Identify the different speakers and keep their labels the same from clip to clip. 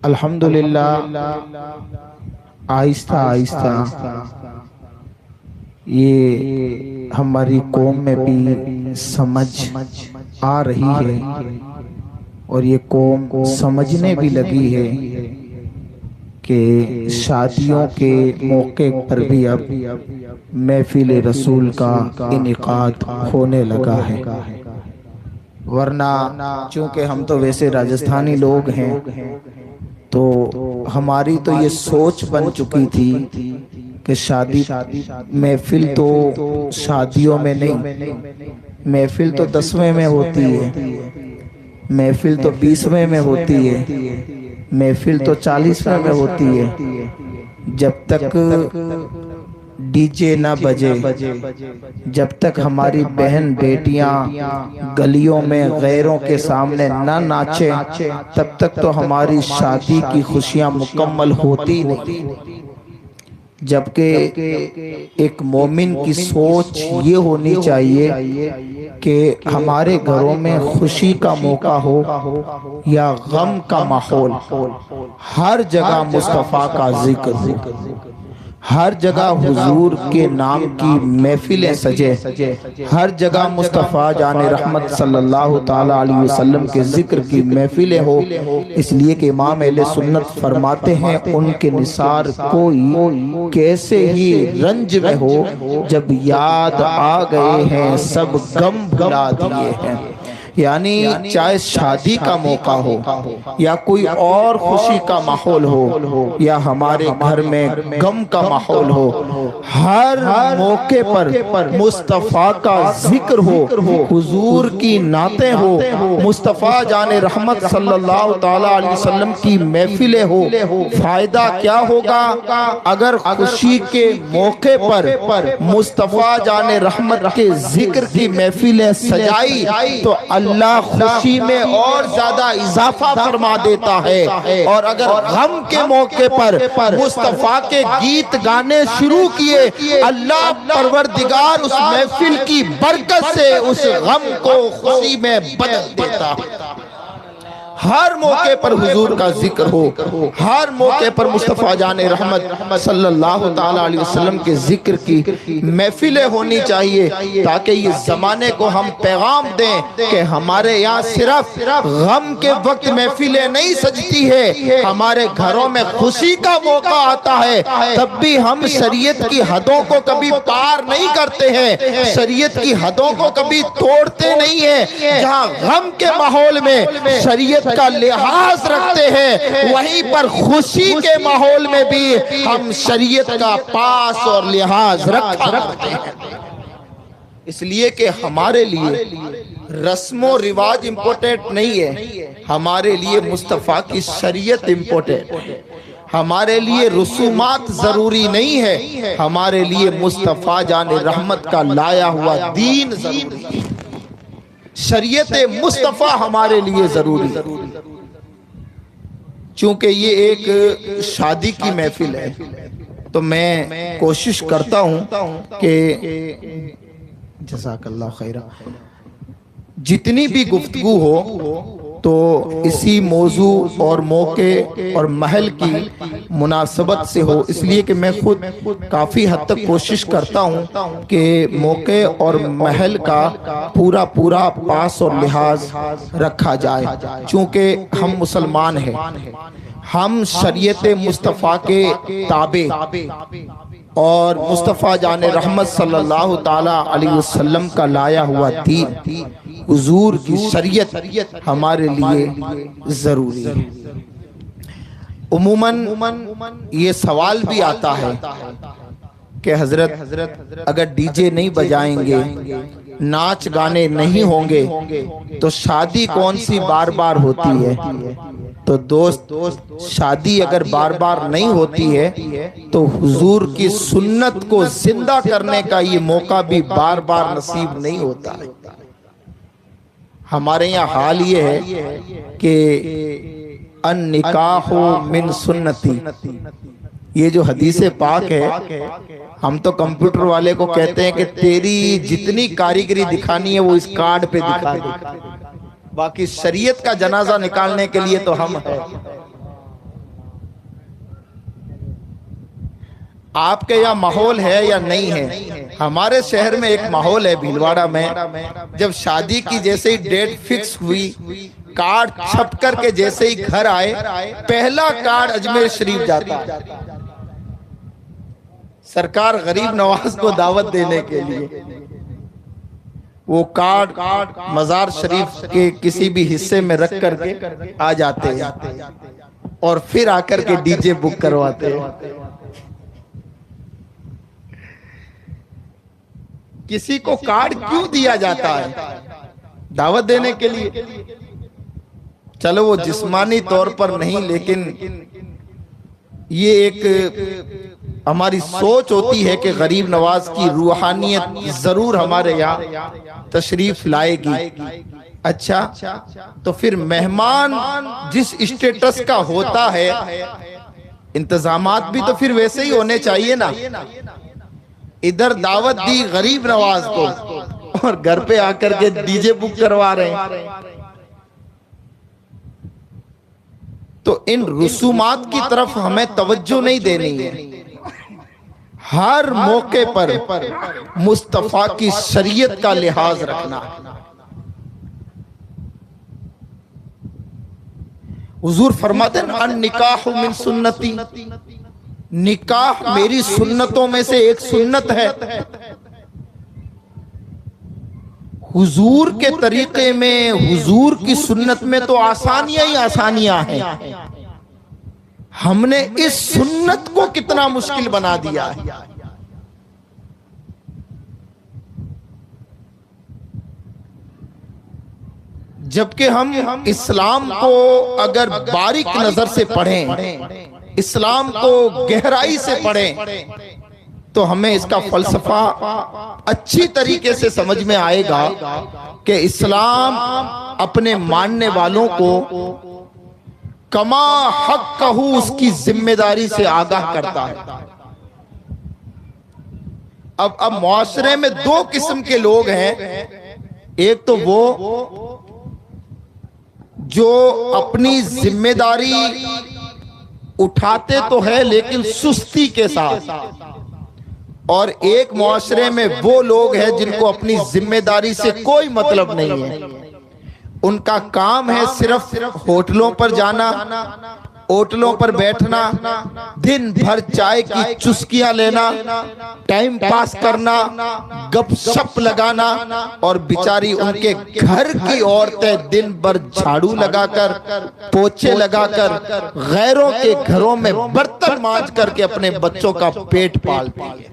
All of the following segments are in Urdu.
Speaker 1: الحمدللہ آہستہ آہستہ یہ ہماری قوم میں بھی سمجھ آ رہی ہے اور یہ قوم سمجھنے بھی لگی ہے کہ شادیوں کے موقع پر بھی اب محفل رسول کا انعقاد ہونے لگا ہے، ورنہ چونکہ ہم تو ویسے راجستھانی لوگ ہیں تو ہماری تو یہ سوچ بن چکی تھی کہ شادی محفل تو شادیوں میں نہیں، محفل تو 10ویں میں ہوتی ہے، محفل تو 20ویں میں ہوتی ہے، محفل تو 40ویں میں ہوتی ہے۔ جب تک ڈی جے نہ بجے، جب تک ہماری بہن بیٹیاں گلیوں میں غیروں کے سامنے نہ ناچیں، تب تک تو ہماری شادی کی خوشیاں مکمل ہوتی نہیں۔ جبکہ ایک مومن کی سوچ یہ ہونی چاہیے کہ ہمارے گھروں میں خوشی کا موقع ہو یا غم کا ماحول، ہر جگہ مصطفیٰ کا ذکر ہو، ہر جگہ حضور کے نام کی محفلیں سجے، ہر جگہ مصطفیٰ جان رحمت صلی اللہ تعالیٰ علیہ وسلم کے ذکر کی محفلیں ہو، اس لیے کہ امام اہل سنت فرماتے ہیں ان کے نثار کوئی کیسے ہی رنج میں ہو، جب یاد آ گئے ہیں سب غم بھلا دیے ہیں۔ یعنی چاہے شادی کا موقع ہو یا کوئی اور خوشی کا ماحول ہو یا ہمارے گھر میں غم کا ماحول ہو، ہر موقع پر مصطفیٰ کا ذکر ہو، حضور کی نعتیں ہو، مصطفیٰ جان رحمت صلی اللہ تعالیٰ علیہ وسلم کی محفلیں ہو۔ فائدہ کیا ہوگا؟ اگر خوشی کے موقع پر مصطفیٰ جان رحمت کے ذکر کی محفلیں سجائی تو اللہ خوشی میں اور زیادہ اضافہ فرما دیتا ہے، اور اگر غم کے موقع پر مصطفیٰ کے گیت گانے شروع کیے، اللہ پروردگار اس محفل کی برکت سے اس غم کو خوشی میں بدل دیتا ہے۔ ہر موقع پر حضور کا ذکر ہو، ہر موقع پر مصطفیٰ جان رحمت صلی اللہ تعالیٰ علیہ وسلم کے ذکر کی محفلیں ہونی چاہیے، تاکہ یہ زمانے کو ہم پیغام دیں کہ ہمارے یہاں صرف غم کے وقت محفلیں نہیں سجتی ہے، ہمارے گھروں میں خوشی کا موقع آتا ہے تب بھی ہم شریعت کی حدوں کو کبھی پار نہیں کرتے ہیں، شریعت کی حدوں کو کبھی توڑتے نہیں ہیں۔ جہاں غم کے ماحول میں شریعت کا لحاظ رکھتے ہیں، وہیں پر خوشی کے ماحول میں بھی ہم شریعت کا پاس اور لحاظ رکھتے ہیں۔ اس لیے کہ ہمارے لیے رسم و رواج امپورٹنٹ نہیں ہے، ہمارے لیے مصطفیٰ کی شریعت امپورٹنٹ ہے۔ ہمارے لیے رسومات ضروری نہیں ہے، ہمارے لیے مصطفیٰ جان رحمت کا لایا ہوا دین ضروری ہے، شریعت مصطفیٰ ہمارے لیے ضروری ہے۔ چونکہ یہ ایک شادی کی محفل ہے تو میں کوشش کرتا ہوں کہ جزاک اللہ خیرہ جتنی بھی گفتگو ہو تو اسی موضوع اور موقع اور محل کی مناسبت سے ہو، اس لیے کہ میں خود کافی حد تک کوشش کرتا ہوں کہ موقع اور محل کا پورا پاس اور لحاظ رکھا جائے، چونکہ ہم مسلمان ہیں، ہم شریعت مصطفیٰ کے تابع اور مصطفیٰ جان رحمت صلی اللہ تعالیٰ علیہ وسلم کا لایا ہوا دین، حضور کی شریعت ہمارے لیے ضروری ہے۔ عموماً یہ سوال بھی آتا ہے کہ حضرت اگر ڈی جے نہیں بجائیں گے، ناچ گانے نہیں ہوں گے تو شادی کون سی بار بار ہوتی ہے؟ تو دوست، شادی اگر بار بار نہیں ہوتی ہے تو حضور کی سنت کو زندہ کرنے کا یہ موقع بھی بار بار نصیب نہیں ہوتا ہے۔ ہمارے یہاں حال یہ ہے کہ النکاح من سنتی، یہ جو حدیث پاک ہے، ہم تو کمپیوٹر والے کو کہتے ہیں کہ تیری جتنی کاریگری دکھانی ہے وہ اس کارڈ پہ دکھا دے، باقی شریعت کا جنازہ نکالنے کے لیے تو ہم ہیں۔ آپ کے یہاں ماحول ہے یا نہیں ہے؟ ہمارے شہر میں ایک ماحول ہے بھیلواڑہ میں، جب شادی کی جیسے ہی ڈیٹ فکس ہوئی، کارڈ چھپ کر کے جیسے ہی گھر آئے، پہلا کارڈ اجمیر شریف جاتا ہے سرکار غریب نواز کو دعوت دینے کے لیے۔ وہ کارڈ مزار شریف کے کسی بھی حصے میں رکھ کر کے آ جاتے ہیں اور پھر آ کر کے ڈی جے بک کرواتے ہیں۔ کسی کو کارڈ کیوں دیا جاتا ہے؟ دعوت دینے کے لیے۔ چلو وہ جسمانی طور پر نہیں، لیکن یہ ایک ہماری سوچ ہوتی ہے کہ غریب نواز کی روحانیت ضرور ہمارے یہاں تشریف لائے گی۔ اچھا، تو پھر مہمان جس اسٹیٹس کا ہوتا ہے، انتظامات بھی تو پھر ویسے ہی ہونے چاہیے نا۔ ادھر دعوت دی غریب نواز کو اور گھر پہ آ کر کے ڈی جے بک کروا رہے ہیں۔ تو ان رسومات کی طرف ہمیں توجہ نہیں دینی ہے۔ ہر موقع پر مصطفیٰ کی شریعت کا لحاظ رکھنا۔ حضور فرماتے ہیں النکاح من سنتی، نکاح میری سنتوں میں سے ایک سنت ہے۔ حضور کے طریقے میں، حضور کی سنت میں تو آسانیاں ہی آسانیاں ہیں، ہم نے اس سنت کو کتنا مشکل بنا دیا ہے۔ جبکہ ہم اسلام کو اگر باریک نظر سے پڑھیں، اسلام کو گہرائی سے پڑھیں، تو ہمیں اس کا فلسفہ اچھی طریقے سے سمجھ میں آئے گا کہ اسلام اپنے ماننے والوں کو کما حق کہو اس کی ذمہ داری سے آگاہ کرتا ہے۔ اب معاشرے میں دو قسم کے لوگ ہیں، ایک تو وہ جو اپنی ذمہ داری اٹھاتے تو ہے لیکن سستی کے ساتھ، اور ایک معاشرے میں وہ لوگ ہیں جن کو اپنی ذمہ داری سے کوئی مطلب نہیں ہے۔ ان کا کام ہے صرف ہوٹلوں پر جانا، ہوٹلوں پر بیٹھنا، دن بھر چائے کی چسکیاں لینا، ٹائم پاس کرنا، گپ شپ لگانا، اور بیچاری ان کے گھر کی عورتیں دن بھر جھاڑو لگا کر، پوچھے لگا کر، غیروں کے گھروں میں برتن مانج کر کے اپنے بچوں کا پیٹ پالتی ہیں۔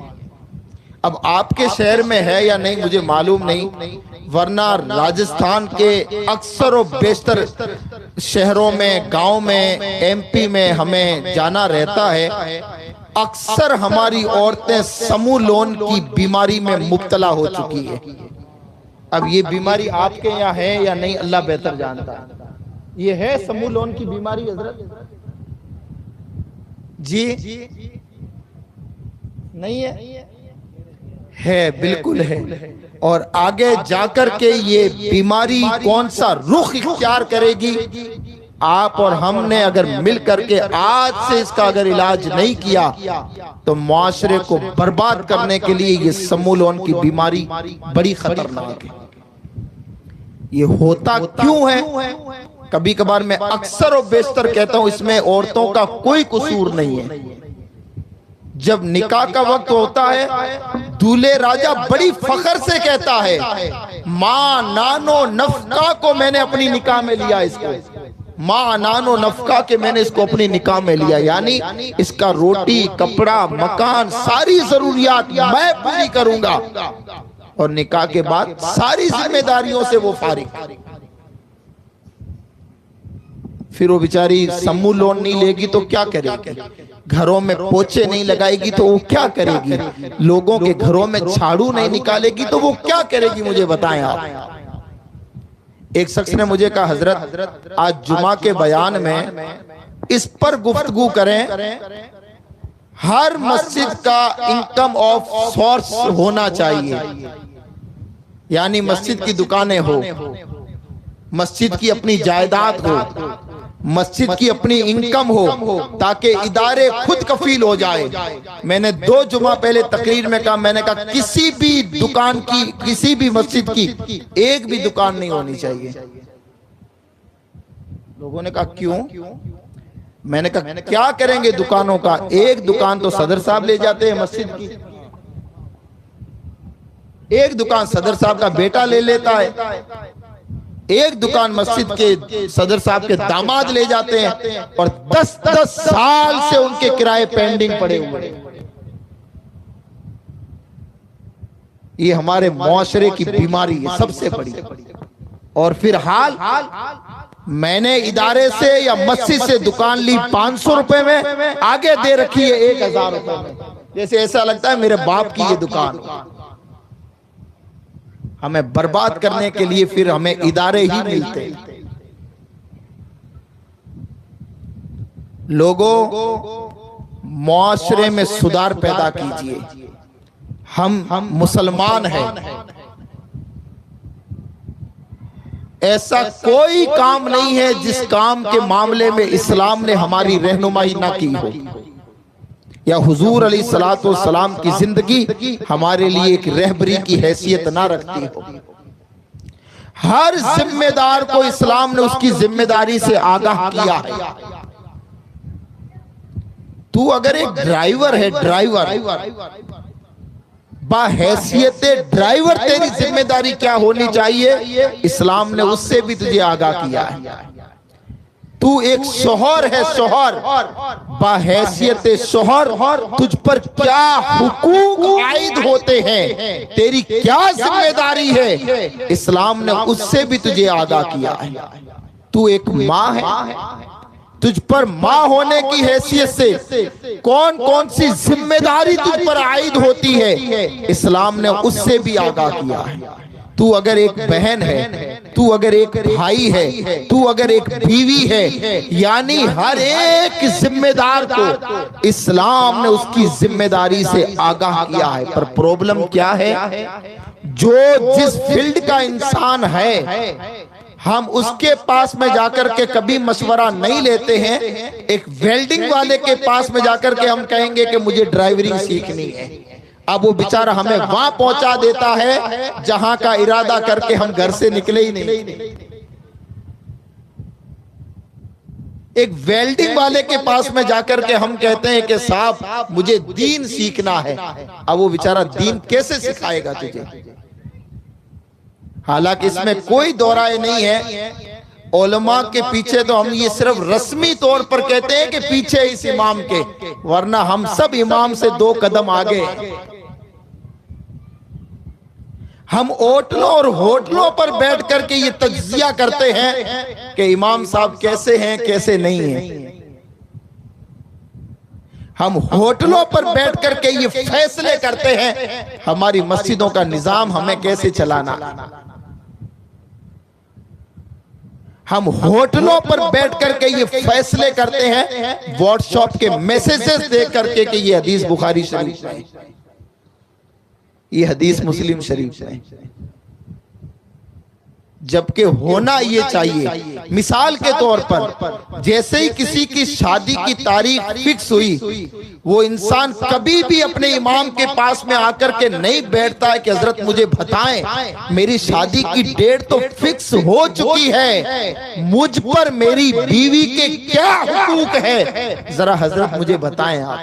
Speaker 1: اب آپ کے شہر میں ہے یا نہیں مجھے معلوم نہیں، ورنہ راجستھان کے اکثر و بیشتر شہروں میں، گاؤں میں، ایم پی میں ہمیں جانا رہتا ہے۔ اکثر ہماری عورتیں سمو لون کی بیماری میں مبتلا ہو چکی ہے۔ اب یہ بیماری آپ کے یہاں ہے یا نہیں اللہ بہتر جانتا ہے۔ یہ ہے سمو لون کی بیماری حضرت؟ جی نہیں ہے، بالکل ہے۔ اور آگے جا کر کے یہ بیماری کون سا رخ اختیار کرے گی، آپ اور ہم نے اگر مل کر کے آج سے اس کا اگر علاج نہیں کیا تو معاشرے کو برباد کرنے کے لیے یہ سمو لون کی بیماری بڑی خطرناک ہے۔ یہ ہوتا کیوں ہے؟ کبھی کبھار میں اکثر و بیشتر کہتا ہوں اس میں عورتوں کا کوئی قصور نہیں ہے۔ جب نکاح کا وقت ہوتا ہے، دولہے راجہ بڑی فخر سے کہتا ہے ماں نانو نفقہ کو میں نے اپنی نکاح میں لیا، اس کو ماں نانو نفقہ کے میں نے اس کو اپنی نکاح میں لیا، یعنی اس کا روٹی کپڑا مکان ساری ضروریات میں پوری کروں گا، اور نکاح کے بعد ساری ذمہ داریوں سے وہ فارغ۔ پھر وہ بیچاری سمو لون نہیں لے گی تو کیا کرے گی؟ گھروں میں پوچھے نہیں لگائے گی تو وہ کیا کرے گی؟ لوگوں کے گھروں میں جھاڑو نہیں نکالے گی تو وہ کیا کرے گی؟ مجھے بتائیں آپ۔ ایک شخص نے مجھے کہا حضرت آج جمعہ کے بیان میں اس پر گفتگو کریں، ہر مسجد کا انکم آف سورس ہونا چاہیے، یعنی مسجد کی دکانیں ہو، مسجد کی اپنی جائیداد ہو، مسجد کی اپنی انکم ہو تاکہ ادارے خود کفیل ہو جائے. میں نے 2 جمعہ پہلے تقریر میں کہا، میں نے کہا کسی بھی دکان کی، کسی بھی مسجد کی ایک بھی دکان نہیں ہونی چاہیے. لوگوں نے کہا کیوں؟ میں نے کہا کیا کریں گے دکانوں کا؟ ایک دکان تو صدر صاحب لے جاتے ہیں مسجد کی، ایک دکان صدر صاحب کا بیٹا لے لیتا ہے، ایک دکان مسجد کے صدر صاحب کے داماد لے جاتے ہیں، اور 10 سال سے ان کے کرائے پینڈنگ پڑے ہوئے ہیں. یہ ہمارے معاشرے کی بیماری ہے سب سے بڑی. اور پھر حال میں نے ادارے سے یا مسجد سے دکان لی 500 روپے میں، آگے دے رکھی ہے 1000 روپے میں، جیسے ایسا لگتا ہے میرے باپ کی یہ دکان. ہمیں برباد کرنے کے لیے پھر ہمیں ادارے ہی ملتے. لوگوں، معاشرے میں سدھار پیدا کیجئے. ہم مسلمان ہیں، ایسا کوئی کام نہیں ہے جس کام کے معاملے میں اسلام نے ہماری رہنمائی نہ کی ہو، یا حضور علیہ السلام کی زندگی ہمارے لیے ایک رہبری کی حیثیت نہ رکھتی ہو. ہر ذمہ دار کو اسلام نے اس کی ذمہ داری سے آگاہ کیا ہے. تو اگر ایک ڈرائیور ہے، ڈرائیور بحیثیت ڈرائیور تیری ذمہ داری کیا ہونی چاہیے، اسلام نے اس سے بھی تجھے آگاہ کیا ہے. تو ایک شوہر ہے، شوہر بحیثیت شوہر تجھ پر کیا حقوق عائد ہوتے ہیں، تیری کیا ذمہ داری ہے، اسلام نے اس سے بھی تجھے آگاہ کیا ہے. تو ایک ماں ہے، تجھ پر ماں ہونے کی حیثیت سے کون کون سی ذمہ داری تجھ پر عائد ہوتی ہے، اسلام نے اس سے بھی آگاہ کیا ہے. تو اگر ایک بہن ہے، تو اگر ایک بھائی ہے، تو اگر ایک بیوی ہے، یعنی ہر ایک ذمہ دار کو اسلام نے اس کی ذمہ داری سے آگاہ کیا ہے. پر پرابلم کیا ہے؟ جو جس فیلڈ کا انسان ہے ہم اس کے پاس میں جا کر کے کبھی مشورہ نہیں لیتے ہیں. ایک ویلڈنگ والے کے پاس میں جا کر کے ہم کہیں گے کہ مجھے ڈرائیورنگ سیکھنی ہے، اب وہ بیچارہ ہمیں وہاں پہنچا دیتا ہے جہاں کا ارادہ کر کے ہم گھر سے نکلے ہی نہیں. ایک ویلڈنگ والے کے پاس میں جا کر کے ہم کہتے ہیں کہ صاحب مجھے دین سیکھنا ہے، اب وہ بیچارہ دین کیسے سکھائے گا تجھے؟ حالانکہ اس میں کوئی دو رائے نہیں ہے. علماء کے پیچھے تو ہم یہ صرف رسمی طور پر کہتے ہیں کہ پیچھے اس امام کے، ورنہ ہم سب امام سے 2 قدم آگے. ہم ہوٹلوں اور ہوٹلوں پر بیٹھ کر کے یہ تجزیہ کرتے ہیں کہ امام صاحب کیسے ہیں کیسے نہیں ہیں. ہم ہوٹلوں پر بیٹھ کر کے یہ فیصلے کرتے ہیں ہماری مسجدوں کا نظام ہمیں کیسے چلانا. ہم ہوٹلوں پر بیٹھ کر کے یہ فیصلے کرتے ہیں واٹس ایپ کے میسیجز دیکھ کر کے کہ یہ حدیث بخاری شریف ہے، یہ حدیث مسلم شریف ہے، جبکہ ہونا یہ چاہیے. مثال کے طور پر جیسے ہی کسی کی شادی کی تاریخ فکس ہوئی، وہ انسان کبھی بھی اپنے امام کے پاس میں آ کر کے نہیں بیٹھتا ہے کہ حضرت مجھے بتائیں میری شادی کی ڈیٹ تو فکس ہو چکی ہے، مجھ پر میری بیوی کے کیا حقوق ہے، ذرا حضرت مجھے بتائیں. آپ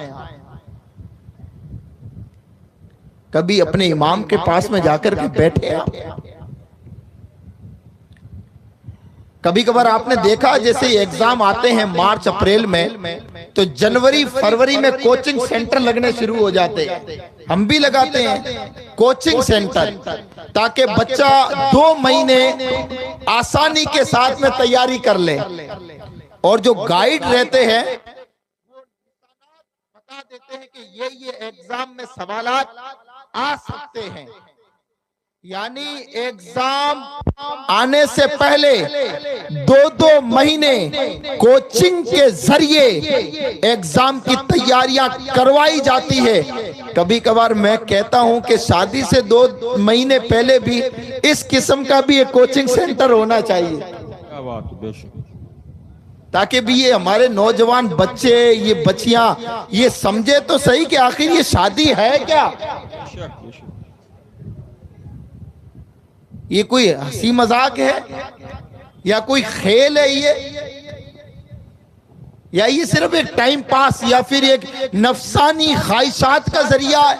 Speaker 1: کبھی اپنے امام کے پاس میں جا کر کے بیٹھے آپ؟ کبھی کبھار آپ نے دیکھا جیسے ایگزام آتے ہیں مارچ اپریل میں، تو جنوری فروری میں کوچنگ سینٹر لگنے شروع ہو جاتے ہیں. ہم بھی لگاتے ہیں کوچنگ سینٹر تاکہ بچہ 2 مہینے آسانی کے ساتھ میں تیاری کر لے. اور جو گائیڈ رہتے ہیں وہ بتا دیتے ہیں کہ یہ ایگزام میں سوالات آ سکتے ہیں. یعنی ایگزام آنے سے پہلے 2 مہینے کوچنگ کے ذریعے ایگزام کی تیاریاں کروائی جاتی ہے. کبھی کبھار میں کہتا ہوں کہ شادی سے 2 مہینے پہلے بھی اس قسم کا بھی ایک کوچنگ سینٹر ہونا چاہیے. تاکہ بھی یہ ہمارے نوجوان بچے، یہ بچیاں یہ سمجھے تو صحیح کہ آخر یہ شادی ہے کیا؟ یہ کوئی ہنسی مذاق ہے یا کوئی کھیل ہے یا یہ صرف ایک ٹائم پاس یا پھر ایک نفسانی خواہشات کا ذریعہ ہے؟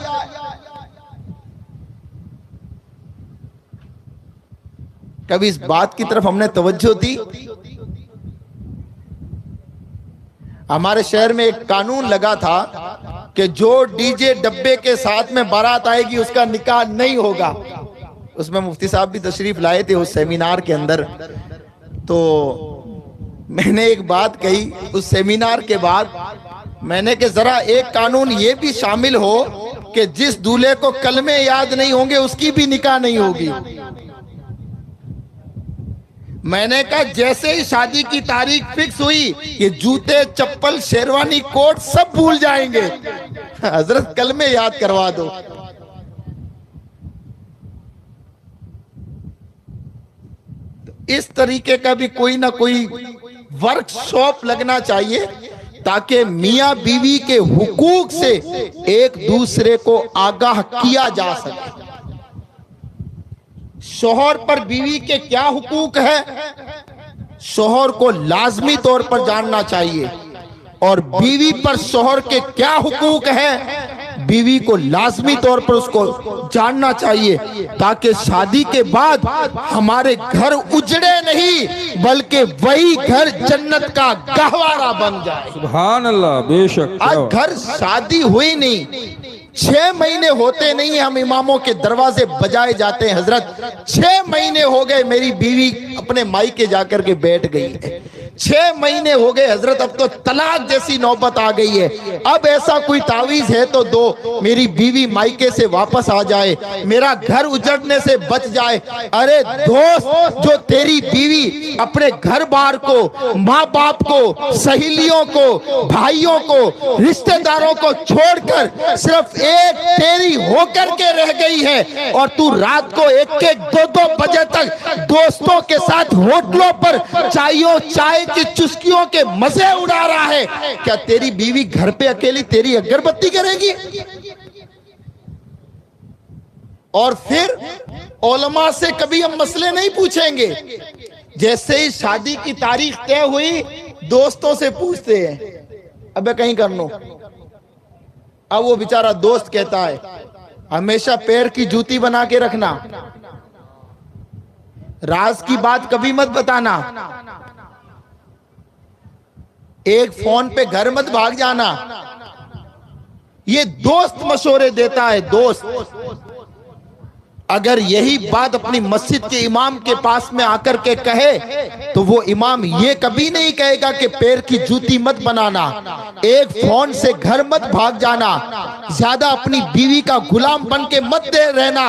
Speaker 1: کبھی اس بات کی طرف ہم نے توجہ دی؟ ہمارے شہر میں ایک قانون لگا تھا کہ جو ڈی جے ڈبے کے ساتھ میں بارات آئے گی اس کا نکاح نہیں ہوگا۔ اس میں مفتی صاحب بھی تشریف لائے تھے اس سیمینار کے اندر، تو میں نے ایک بات کہی اس سیمینار کے بعد، میں نے کہ ذرا ایک قانون یہ بھی شامل ہو کہ جس دولہے کو کلمے یاد نہیں ہوں گے اس کی بھی نکاح نہیں ہوگی۔ میں نے کہا جیسے ہی شادی کی تاریخ فکس ہوئی یہ جوتے، چپل، شیروانی، کوٹ سب بھول جائیں گے، حضرت کلمے یاد کروا دو۔ اس طریقے کا بھی کوئی نہ کوئی ورک شاپ لگنا چاہیے تاکہ میاں بیوی کے حقوق سے ایک دوسرے کو آگاہ کیا جا سکے۔ شوہر پر بیوی کے کیا حقوق ہے شوہر کو لازمی طور پر جاننا چاہیے، اور بیوی پر شوہر کے کیا حقوق ہے بیوی کو لازمی طور پر اس کو جاننا چاہیے، تاکہ شادی کے بعد ہمارے گھر اجڑے نہیں بلکہ وہی گھر جنت کا گہوارہ بن جائے۔
Speaker 2: سبحان اللہ، بے شک۔
Speaker 1: آج گھر شادی ہوئی نہیں، 6 مہینے ہوتے نہیں ہم اماموں کے دروازے بجائے جاتے ہیں، حضرت 6 مہینے ہو گئے میری بیوی اپنے مائکے جا کر کے بیٹھ گئی ہے، 6 مہینے ہو گئے حضرت اب تو طلاق جیسی نوبت آ گئی ہے، اب ایسا کوئی تعویذ ہے تو دو، میری بیوی مائکے سے واپس آ جائے، میرا گھر اجڑنے سے بچ جائے۔ ارے دوست، جو تیری بیوی اپنے گھر بار کو، ماں باپ کو، سہیلیوں کو، بھائیوں کو، رشتہ داروں کو چھوڑ کر صرف ایک تیری ہو کر کے رہ گئی ہے، اور تو رات کو 1-2 بجے تک دوستوں کے ساتھ ہوٹلوں پر چائے کی چسکیوں کے مزے اڑا رہا ہے، کیا تیری بیوی گھر پہ اکیلی تیری اگربتی کرے گی؟ اور پھر علماء سے کبھی ہم مسئلے نہیں پوچھیں گے، جیسے ہی شادی کی تاریخ طے ہوئی دوستوں سے پوچھتے ہیں ابے کہیں کر لو۔ اب وہ بیچارہ دوست کہتا ہے ہمیشہ پیر کی جوتی بنا کے رکھنا، راز کی بات کبھی مت بتانا، ایک فون پہ گھر مت بھاگ جانا۔ یہ دوست مشورے دیتا ہے، دوست۔ اگر یہی بات اپنی مسجد کے امام کے پاس میں آ کر کے کہے تو وہ امام یہ کبھی نہیں کہے گا کہ پیر کی جوتی مت بنانا، ایک فون سے گھر مت بھاگ جانا، زیادہ اپنی بیوی کا غلام بن کے مت دے رہنا،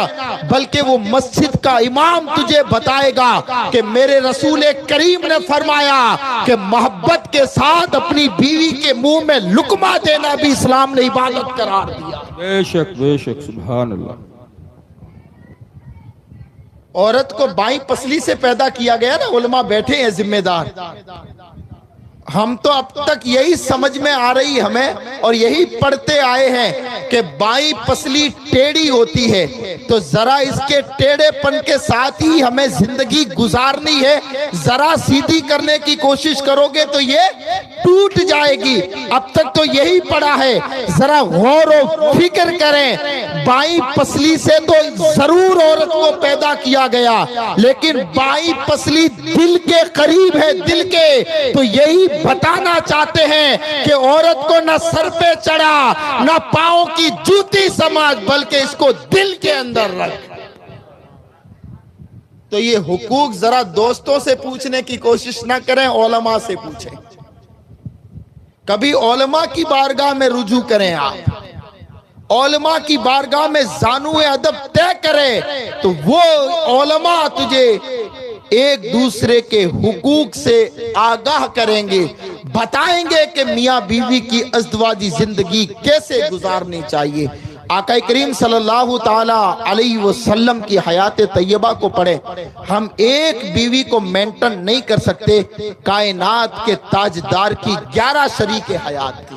Speaker 1: بلکہ وہ مسجد کا امام تجھے بتائے گا کہ میرے رسول کریم نے فرمایا کہ محبت کے ساتھ اپنی بیوی کے منہ میں لقمہ دینا بھی اسلام نے عبادت قرار دیا۔
Speaker 2: بے شک، بے شک، سبحان اللہ۔
Speaker 1: عورت کو بائیں پسلی سے پیدا کیا گیا نا، علماء بیٹھے ہیں ذمہ دار۔ ہم تو اب تک یہی سمجھ میں آ رہی ہمیں اور یہی پڑھتے آئے ہیں کہ بائیں پسلی ٹیڑھی ہوتی ہے، تو ذرا اس کے ٹیڑھے پن کے ساتھ ہی ہمیں زندگی گزارنی ہے، ذرا سیدھی کرنے کی کوشش کرو گے تو یہ ٹوٹ جائے گی۔ اب تک تو یہی پڑھا ہے، ذرا غور و فکر کریں، بائیں پسلی سے تو ضرور عورت کو پیدا کیا گیا، لیکن بائیں پسلی دل کے قریب ہے، دل کے، تو یہی بتانا چاہتے ہیں کہ عورت کو نہ سر پہ چڑھا نہ پاؤں کی جوتی سمجھ، بلکہ اس کو دل کے اندر رکھ۔ تو یہ حقوق ذرا دوستوں سے پوچھنے کی کوشش نہ کریں، علماء سے پوچھیں، کبھی علماء کی بارگاہ میں رجوع کریں، آپ علماء کی بارگاہ میں زانو ادب طے کریں، تو وہ علماء تجھے ایک دوسرے کے حقوق سے آگاہ کریں گے، بتائیں گے کہ میاں بیوی کی ازدواجی زندگی کیسے گزارنی چاہیے۔ آقا کریم صلی اللہ تعالی علیہ وسلم کی حیات طیبہ کو پڑھیں، ہم ایک بیوی کو مینٹن نہیں کر سکتے کائنات کے تاجدار کی 11 شریک حیات کی،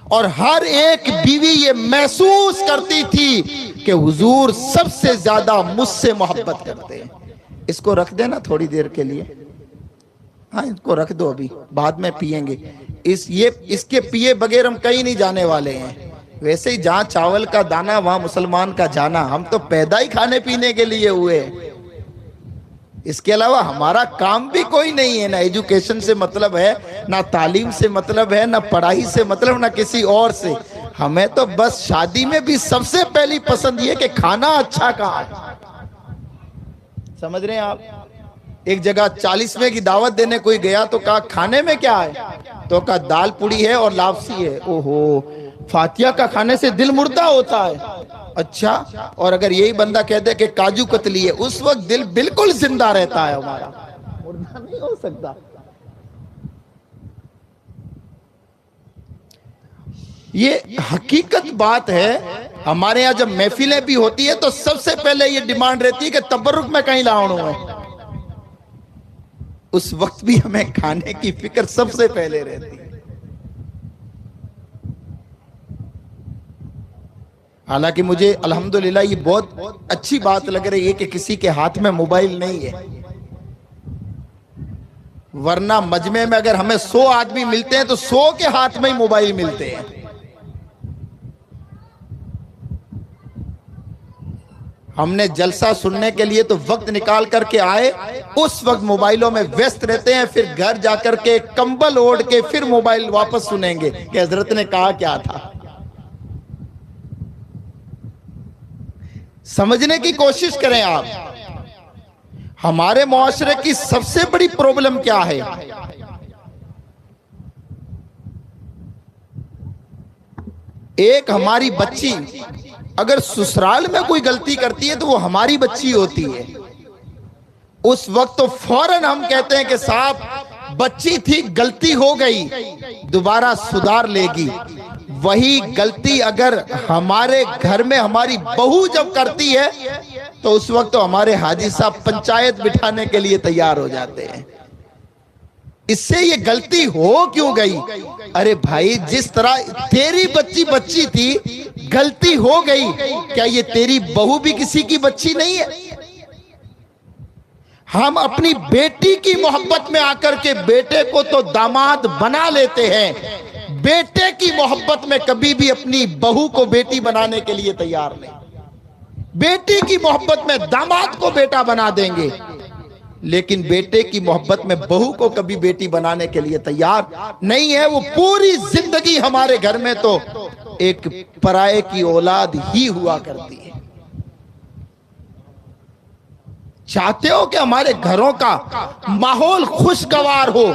Speaker 1: اور ہر ایک بیوی یہ محسوس کرتی تھی کہ حضور سب سے زیادہ مجھ سے محبت کرتے ہیں۔ اس کو رکھ دینا تھوڑی دیر کے لیے، ہاں اس کو رکھ دو، ابھی بعد میں پیئیں گے، اس کے پیے بغیر ہم کہیں نہیں جانے والے ہیں۔ ویسے ہی جہاں چاول کا دانا وہاں مسلمان کا جانا، ہم تو پیدا ہی کھانے پینے کے لیے ہوئے، اس کے علاوہ ہمارا کام بھی کوئی نہیں ہے، نہ ایجوکیشن سے مطلب ہے، نہ تعلیم سے مطلب ہے، نہ پڑھائی سے مطلب، نہ کسی اور سے۔ ہمیں تو بس شادی میں بھی سب سے پہلی پسند یہ کہ کھانا اچھا کہاں ہے، سمجھ رہے ہیں آپ؟ ایک جگہ 40ویں کی دعوت دینے کوئی گیا تو کہا کھانے میں کیا ہے، تو کہا دال پوڑی ہے اور لاپسی ہے۔ اوہو، فاتحہ کا کھانے سے دل مردہ ہوتا ہے؟ اچھا، اور اگر یہی بندہ کہہ دے کہ کاجو کتلی ہے، اس وقت دل بالکل زندہ رہتا ہے ہمارا، مردہ نہیں ہو سکتا۔ یہ حقیقت بات ہے۔ ہمارے یہاں جب محفلیں بھی ہوتی ہے تو سب سے پہلے یہ ڈیمانڈ رہتی ہے کہ تبرک میں کہیں لاؤں ہے، اس وقت بھی ہمیں کھانے کی فکر سب سے پہلے رہتی ہے۔ حالانکہ مجھے الحمدللہ یہ بہت اچھی بات لگ رہی ہے کہ کسی کے ہاتھ میں موبائل نہیں ہے، ورنہ مجمع میں اگر ہمیں 100 آدمی ملتے ہیں تو 100 کے ہاتھ میں ہی موبائل ملتے ہیں۔ ہم نے جلسہ سننے کے لیے تو وقت نکال کر کے آئے، اس وقت موبائلوں میں ویست رہتے ہیں، پھر گھر جا کر کے کمبل اوڑھ کے پھر موبائل واپس سنیں گے کہ حضرت نے کہا کیا تھا۔ سمجھنے کی کوشش کریں آپ، ہمارے معاشرے کی سب سے بڑی پرابلم کیا ہے؟ ایک ہماری بچی اگر سسرال میں کوئی غلطی کرتی ہے تو وہ ہماری بچی ہوتی ہے، اس وقت تو فوراً ہم کہتے ہیں کہ صاحب بچی تھی، غلطی ہو گئی، دوبارہ سدھار لے گی۔ وہی غلطی اگر ہمارے گھر میں ہماری بہو جب کرتی ہے تو اس وقت تو ہمارے حاجی صاحب پنچایت بٹھانے کے لیے تیار ہو جاتے ہیں۔ اس سے یہ غلطی ہو کیوں گئی؟ ارے بھائی، جس طرح تیری بچی تھی، غلطی ہو گئی، کیا یہ تیری بہو بھی کسی کی بچی نہیں ہے؟ ہم اپنی بیٹی کی محبت میں آ کر کے بیٹے کو تو داماد بنا لیتے ہیں، بیٹے کی محبت میں کبھی بھی اپنی بہو کو بیٹی بنانے کے لیے تیار نہیں۔ بیٹی کی محبت میں داماد کو بیٹا بنا دیں گے، لیکن بیٹے کی محبت میں بہو کو کبھی بیٹی بنانے کے لیے تیار نہیں ہے۔ وہ پوری زندگی ہمارے گھر میں تو ایک پرائے کی اولاد ہی ہوا کرتی ہے۔ چاہتے ہو کہ ہمارے گھروں کا ماحول خوشگوار ہو،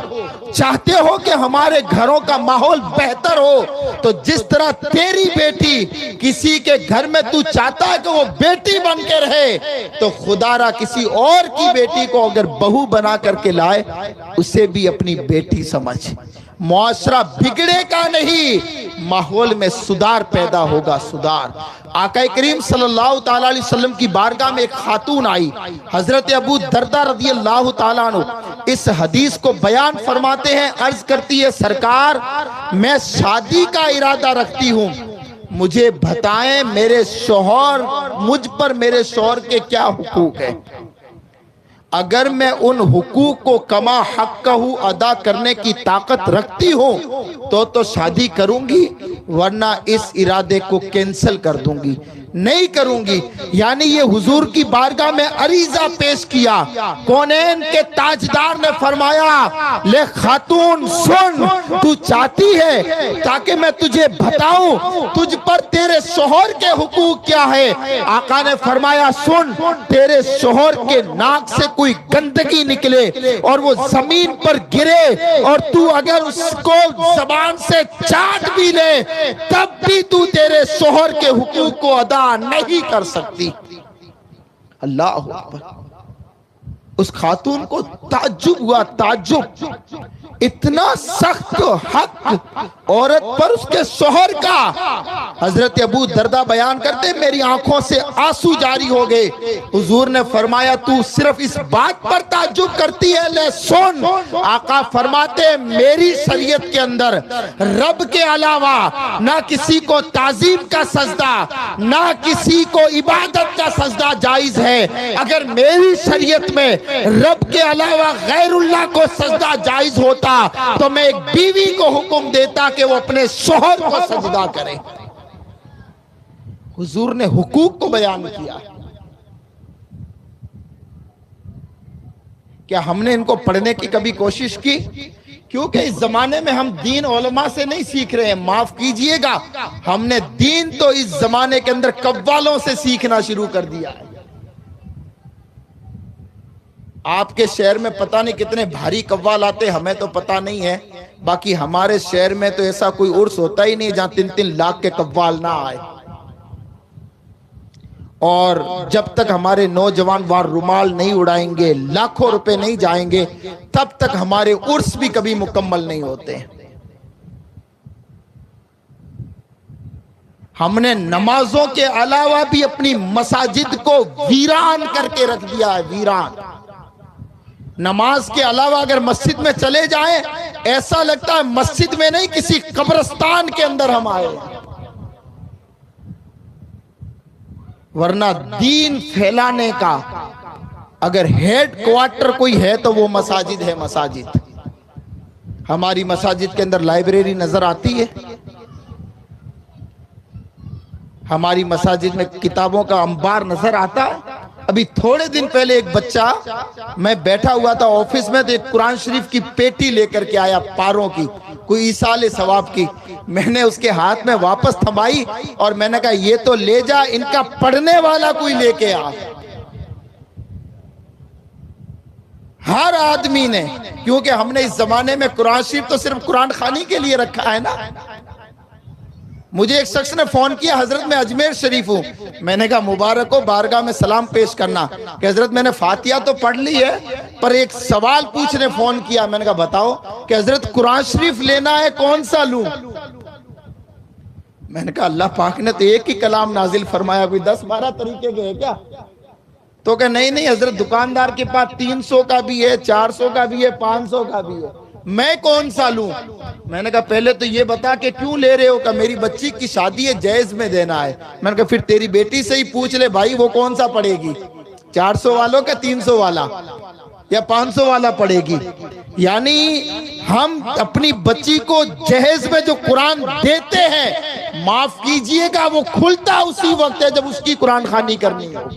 Speaker 1: چاہتے ہو کہ ہمارے گھروں کا ماحول بہتر ہو، تو جس طرح تیری بیٹی کسی کے گھر میں تو چاہتا ہے کہ وہ بیٹی بن کے رہے، تو خدا را کسی اور کی بیٹی کو اگر بہو بنا کر کے لائے، اسے بھی اپنی بیٹی سمجھ۔ معاشرہ بگڑے گا نہیں، ماحول میں سدھار پیدا ہوگا، سدھار۔ آقا کریم صلی اللہ تعالیٰ علیہ وسلم کی بارگاہ میں ایک خاتون آئی، حضرت ابو دردہ رضی اللہ تعالیٰ عنہ اس حدیث کو بیان فرماتے ہیں، عرض کرتی ہے سرکار میں شادی کا ارادہ رکھتی ہوں، مجھے بتائیں میرے شوہر، مجھ پر میرے شوہر کے کیا حقوق ہیں؟ اگر میں ان حقوق کو کما حق ادا کرنے کی طاقت رکھتی ہوں تو شادی کروں گی، ورنہ اس ارادے کو کینسل کر دوں گی، نہیں کروں گی۔ یعنی یہ حضور کی بارگاہ میں عریضہ پیش کیا، کونین کے تاجدار نے فرمایا لے خاتون سن، تو چاہتی ہے تاکہ میں تجھے بتاؤں تجھ پر تیرے شوہر کے حقوق کیا ہے؟ آقا نے فرمایا سن، تیرے شوہر کے ناک سے کوئی گندگی نکلے اور وہ زمین پر گرے اور تو اگر اس کو زبان سے چاٹ بھی لے، تب بھی تو تیرے شوہر کے حقوق کو ادا نہیں کر سکتی۔ اللہ اکبر! اس خاتون کو تعجب ہوا، تعجب اتنا سخت حق عورت پر اس کے شوہر کا. حضرت ابو دردہ بیان کرتے میری آنکھوں سے آنسو جاری ہو گئے. حضور نے فرمایا تو صرف اس بات پر تعجب کرتی ہے؟ لے سن. آقا فرماتے میری شریعت کے اندر رب کے علاوہ نہ کسی کو تعظیم کا سجدہ نہ کسی کو عبادت کا سجدہ جائز ہے. اگر میری شریعت میں رب کے علاوہ غیر اللہ کو سجدہ جائز ہوتا تو میں ایک بیوی کو حکم دیتا کہ وہ اپنے شوہر کو سجدہ کرے. حضور نے حقوق کو بیان کیا. کیا ہم نے ان کو پڑھنے کی کبھی کوشش کی؟ کیونکہ اس زمانے میں ہم دین علماء سے نہیں سیکھ رہے ہیں. معاف کیجئے گا، ہم نے دین تو اس زمانے کے اندر قوالوں سے سیکھنا شروع کر دیا ہے. آپ کے شہر میں پتہ نہیں کتنے بھاری قوال آتے، ہمیں تو پتہ نہیں ہے. باقی ہمارے شہر میں تو ایسا کوئی عرس ہوتا ہی نہیں جہاں 3-3 لاکھ کے قوال نہ آئے. اور جب تک ہمارے نوجوان وہاں رومال نہیں اڑائیں گے، لاکھوں روپے نہیں جائیں گے، تب تک ہمارے عرس بھی کبھی مکمل نہیں ہوتے. ہم نے نمازوں کے علاوہ بھی اپنی مساجد کو ویران کر کے رکھ دیا ہے. ویران. نماز کے علاوہ اگر مسجد میں چلے جائیں ایسا لگتا ہے مسجد میں نہیں کسی قبرستان کے اندر ہم آئے. ورنہ دین پھیلانے کا اگر ہیڈ کوارٹر کوئی ہے تو وہ مساجد ہے. مساجد. ہماری مساجد کے اندر لائبریری نظر آتی ہے. ہماری مساجد میں کتابوں کا انبار نظر آتا ہے. ابھی تھوڑے دن پہلے ایک بچہ، میں بیٹھا ہوا تھا آفس میں، تو ایک قرآن شریف کی پیٹی لے کر کے آیا، پاروں کی، کوئی ایصال ثواب کی. میں نے اس کے ہاتھ میں واپس تھمائی اور میں نے کہا یہ تو لے جا، ان کا پڑھنے والا کوئی لے کے آ. ہر آدمی نے، کیونکہ ہم نے اس زمانے میں قرآن شریف تو صرف قرآن خوانی کے لیے رکھا ہے نا. مجھے ایک شخص نے فون کیا، حضرت میں اجمیر شریف ہوں. میں نے کہا مبارک ہو، بارگاہ میں سلام پیش کرنا. کہ حضرت میں نے فاتحہ تو پڑھ لی ہے پر ایک سوال پوچھنے فون کیا. میں نے کہا بتاؤ. کہ حضرت قرآن شریف لینا ہے، کون سا لوں؟ میں نے کہا اللہ پاک نے تو ایک ہی کلام نازل فرمایا، کوئی 10-12 طریقے کے ہے کیا؟ تو کہ نہیں حضرت دکاندار کے پاس 300 کا بھی ہے، 400 کا بھی ہے، 500 کا بھی ہے. میں کون سا لوں؟ میں نے کہا پہلے تو یہ بتا کہ کیوں لے رہے ہو؟ کہ میری بچی کی شادی ہے، جہیز میں دینا ہے. میں نے کہا پھر تیری بیٹی سے ہی پوچھ لے بھائی وہ کون سا پڑے گی، 400 والوں کا 300 والا یا 500 والا پڑے گی. یعنی ہم اپنی بچی کو جہیز میں جو قرآن دیتے ہیں، معاف کیجئے گا وہ کھلتا اسی وقت ہے جب اس کی قرآن خوانی کرنی ہو.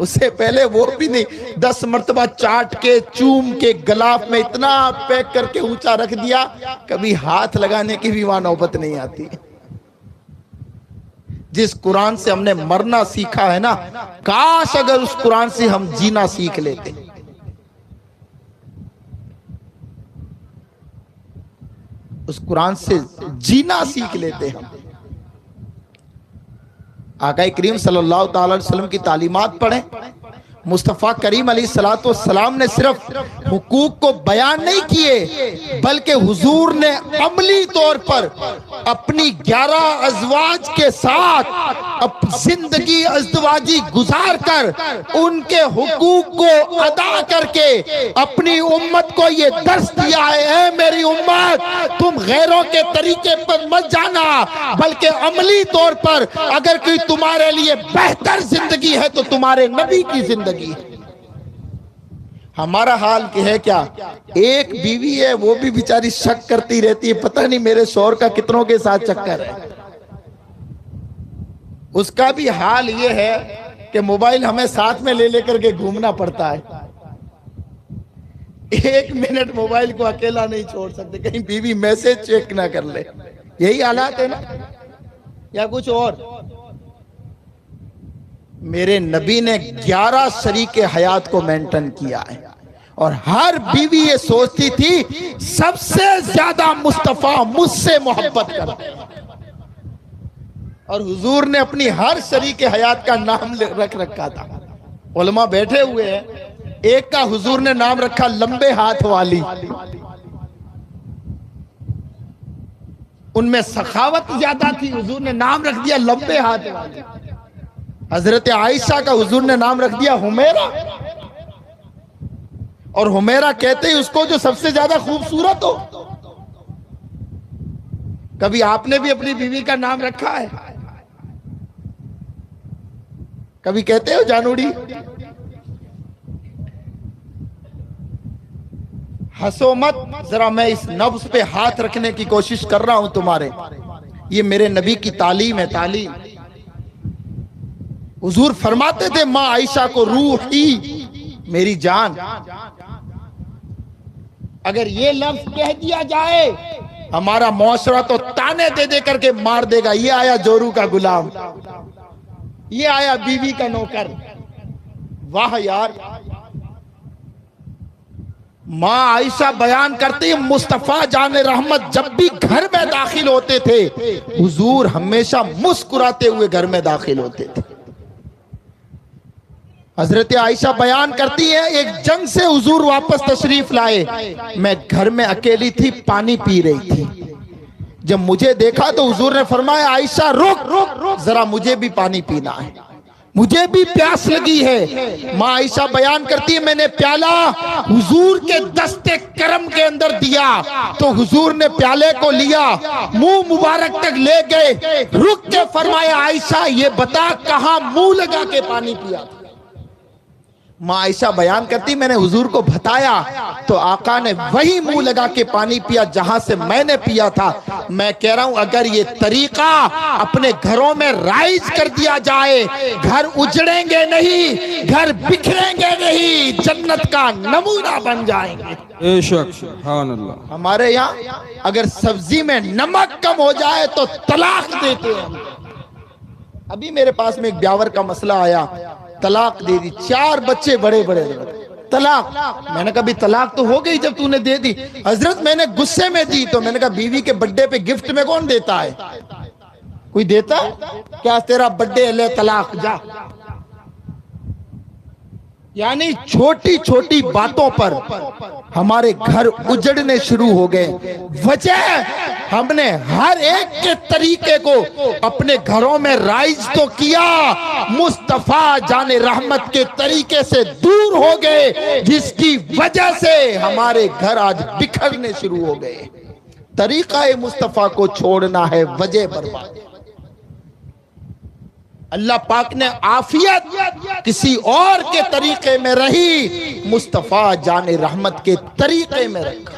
Speaker 1: اس سے پہلے وہ بھی نہیں. 10 مرتبہ چاٹ کے چوم کے غلاف میں اتنا پیک کر کے اونچا رکھ دیا، کبھی ہاتھ لگانے کی بھی وہاں نوبت نہیں آتی. جس قرآن سے ہم نے مرنا سیکھا ہے نا، کاش اگر اس قرآن سے ہم جینا سیکھ لیتے. اس قرآن سے جینا سیکھ لیتے ہم. آقا کریم صلی اللہ تعالی علیہ وسلم کی تعلیمات پڑھیں. مصطفیٰ کریم علیہ السلام نے صرف حقوق کو بیان نہیں کیے بلکہ حضور نے عملی طور پر اپنی 11 ازواج کے ساتھ زندگی ازدواجی گزار کر ان کے حقوق کو ادا کر کے اپنی امت کو یہ درس دیا ہے، اے میری امت تم غیروں کے طریقے پر مت جانا بلکہ عملی طور پر اگر کوئی تمہارے لیے بہتر زندگی ہے تو تمہارے نبی کی زندگی. ہمارا حال کیا ہے؟ کیا ایک بیوی ہے وہ بھی بیچاری شک کرتی رہتی ہے، پتہ نہیں میرے شوہر کا کتنوں کے ساتھ چکر ہے. اس کا بھی حال یہ ہے کہ موبائل ہمیں ساتھ میں لے کر کے گھومنا پڑتا ہے. 1 منٹ موبائل کو اکیلا نہیں چھوڑ سکتے، کہیں بیوی میسج چیک نہ کر لے. یہی حالات ہے نا یا کچھ اور؟ میرے نبی نے 11 شریک حیات کو مینٹن کیا ہے اور ہر بیوی یہ سوچتی تھی سب سے زیادہ مصطفیٰ مجھ سے محبت کرتے ہیں. اور حضور نے اپنی ہر شریک حیات کا نام رکھ رکھا تھا. علماء بیٹھے ہوئے ہیں، ایک کا حضور نے نام رکھا لمبے ہاتھ والی. ان میں سخاوت زیادہ تھی، حضور نے نام رکھ دیا لمبے ہاتھ والی۔ حضرت عائشہ کا حضور نے نام رکھ دیا حمیرہ، اور حمیرہ کہتے ہی اس کو جو سب سے زیادہ خوبصورت ہو۔ کبھی آپ نے بھی اپنی بیوی کا نام رکھا ہے؟ کبھی کہتے ہو جانوڑی؟ ہنسو مت، ذرا میں اس نبض پہ ہاتھ رکھنے کی کوشش کر رہا ہوں تمہارے، یہ میرے نبی کی تعلیم ہے، تعلیم۔ حضور فرماتے تھے ماں عائشہ کو روحی، میری جان۔ اگر یہ لفظ کہہ دیا جائے ہمارا معاشرہ تو تانے دے دے کر کے مار دے گا، یہ آیا جورو کا غلام، یہ آیا بیوی کا نوکر۔ واہ یار، ماں عائشہ بیان کرتی مصطفیٰ جان رحمت جب بھی گھر میں داخل ہوتے تھے حضور ہمیشہ مسکراتے ہوئے گھر میں داخل ہوتے تھے۔ حضرت عائشہ بیان کرتی ہے ایک جنگ سے حضور واپس تشریف لائے، میں گھر میں اکیلی تھی، پانی پی رہی تھی، جب مجھے دیکھا تو حضور نے فرمایا عائشہ رک، ذرا مجھے بھی پانی پینا ہے، مجھے بھی پیاس لگی ہے۔ ماں عائشہ بیان کرتی ہے میں نے پیالہ حضور کے دستے کرم کے اندر دیا تو حضور نے پیالے کو لیا، منہ مبارک تک لے گئے، رک کے فرمایا عائشہ یہ بتا کہاں منہ لگا کے پانی پیا؟ ماں عائشہ بیان کرتی میں نے حضور کو بتایا تو آقا نے وہی منہ لگا کے پانی پیا جہاں سے میں نے پیا تھا۔ میں کہہ رہا ہوں اگر یہ طریقہ اپنے گھروں میں رائج کر دیا جائے، گھر اجڑیں گے نہیں، گھر بکھریں گے نہیں، جنت کا نمونہ بن جائیں گے۔
Speaker 2: بے شک، سبحان اللہ۔
Speaker 1: ہمارے یہاں اگر سبزی میں نمک کم ہو جائے تو طلاق دیتے ہیں۔ ابھی میرے پاس میں ایک بیاور کا مسئلہ آیا، طلاق دے دی، 4 بچے بڑے بڑے، طلاق۔ میں نے کہا بھی طلاق تو ہو گئی جب تو نے دے دی۔ حضرت میں نے غصے میں دی تو میں نے کہا بیوی کے بڑھے پہ گفٹ میں کون دیتا ہے؟ کوئی دیتا ہے کیا؟ تیرا بڑھے لے طلاق جا۔ یعنی چھوٹی چھوٹی باتوں پر ہمارے گھر اجڑنے شروع ہو گئے، وجہ ہم نے ہر ایک کے طریقے کو اپنے گھروں میں رائج تو کیا، مصطفیٰ جان رحمت کے طریقے سے دور ہو گئے، جس کی وجہ سے ہمارے گھر آج بکھرنے شروع ہو گئے۔ طریقہ مصطفیٰ کو چھوڑنا ہے وجہ برباد۔ اللہ پاک نے عافیت کسی اور کے طریقے میں رہی، مصطفیٰ جان رحمت کے طریقے میں رکھا۔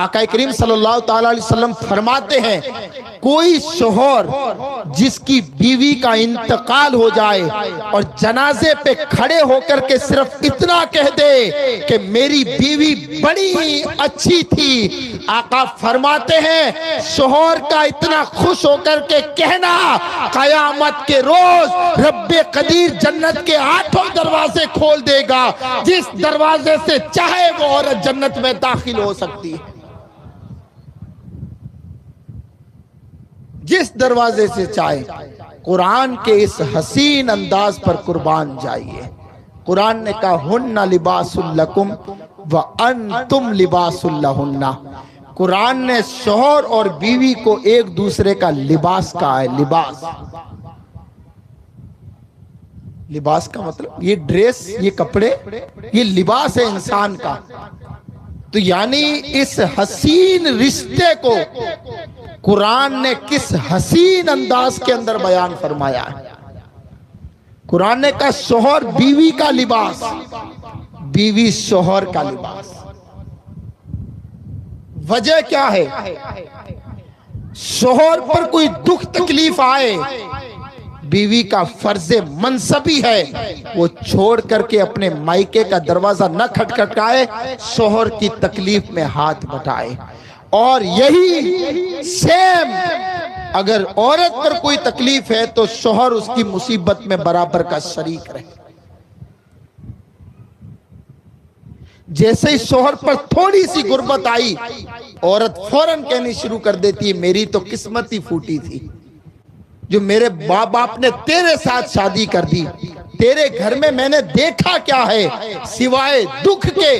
Speaker 1: آقا کریم صلی اللہ تعالی علیہ وسلم فرماتے ہیں کوئی شوہر جس کی بیوی کا انتقال ہو جائے اور جنازے پہ کھڑے ہو کر کے صرف اتنا کہہ دے کہ میری بیوی بڑی اچھی تھی، آقا فرماتے ہیں شوہر کا اتنا خوش ہو کر کے کہنا قیامت کے روز رب قدیر جنت کے 8 دروازے کھول دے گا، جس دروازے سے چاہے وہ عورت جنت میں داخل ہو سکتی ہے، جس دروازے سے چاہے۔ قرآن کے اس حسین انداز پر قربان جائیے۔ قرآن نے کہا ہن لباس لکم وانتم لباس لہن۔ قرآن نے شوہر اور بیوی کو ایک دوسرے کا لباس کہا ہے۔ لباس، لباس کا مطلب یہ ڈریس، یہ کپڑے، یہ لباس ہے انسان کا۔ تو یعنی اس حسین رشتے کو قرآن نے کس حسین انداز کے اندر بیان فرمایا ہے۔ قرآن نے کہا شوہر بیوی کا لباس، بیوی شوہر کا لباس۔ وجہ کیا ہے؟ شوہر پر کوئی دکھ تکلیف آئے، بیوی کا فرض منصبی ہے وہ چھوڑ کر کے اپنے مائکے کا دروازہ نہ کھٹکھٹائے، شوہر کی تکلیف میں ہاتھ بٹائے۔ اور یہی سیم اگر عورت پر کوئی تکلیف ہے تو شوہر اس کی مصیبت میں برابر کا شریک رہے۔ جیسے ہی شوہر پر تھوڑی سی غربت آئی، عورت فوراً کہنی شروع کر دیتی ہے میری تو قسمت ہی پھوٹی تھی، جو میرے باپ نے تیرے ساتھ شادی کر دی، تیرے گھر میں نے دیکھا کیا ہے سوائے دکھ کے،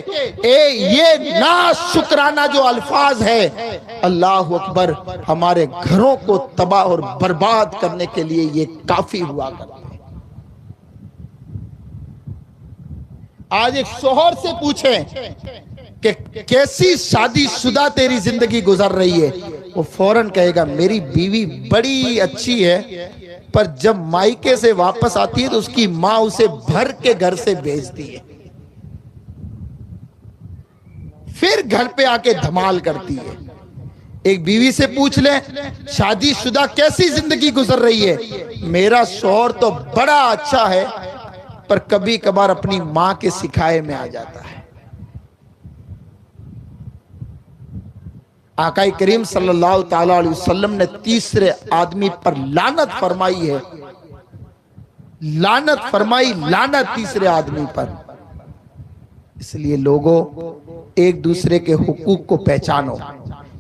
Speaker 1: یہ ناشکرانہ جو الفاظ ہے، اللہ اکبر، ہمارے گھروں کو تباہ اور برباد کرنے کے لیے یہ کافی ہوا کرتا ہے۔ آج ایک شوہر سے پوچھیں کہ کیسی شادی شدہ تیری زندگی گزر رہی ہے، وہ فوراً کہے گا میری بیوی بڑی اچھی ہے، پر جب مائکے سے واپس آتی ہے تو اس کی ماں اسے بھر کے گھر سے بھیجتی ہے، پھر گھر پہ آ کے دھمال کرتی ہے۔ ایک بیوی سے پوچھ لیں شادی شدہ کیسی زندگی گزر رہی ہے، میرا شوہر تو بڑا اچھا ہے، پر کبھی کبھار اپنی ماں کے سکھائے میں آ جاتا ہے۔ آقا کریم صلی اللہ تعالی علیہ وسلم نے تیسرے آدمی پر لعنت فرمائی ہے، لعنت فرمائی، لعنت تیسرے آدمی پر۔ اس لیے لوگوں ایک دوسرے کے حقوق کو پہچانو۔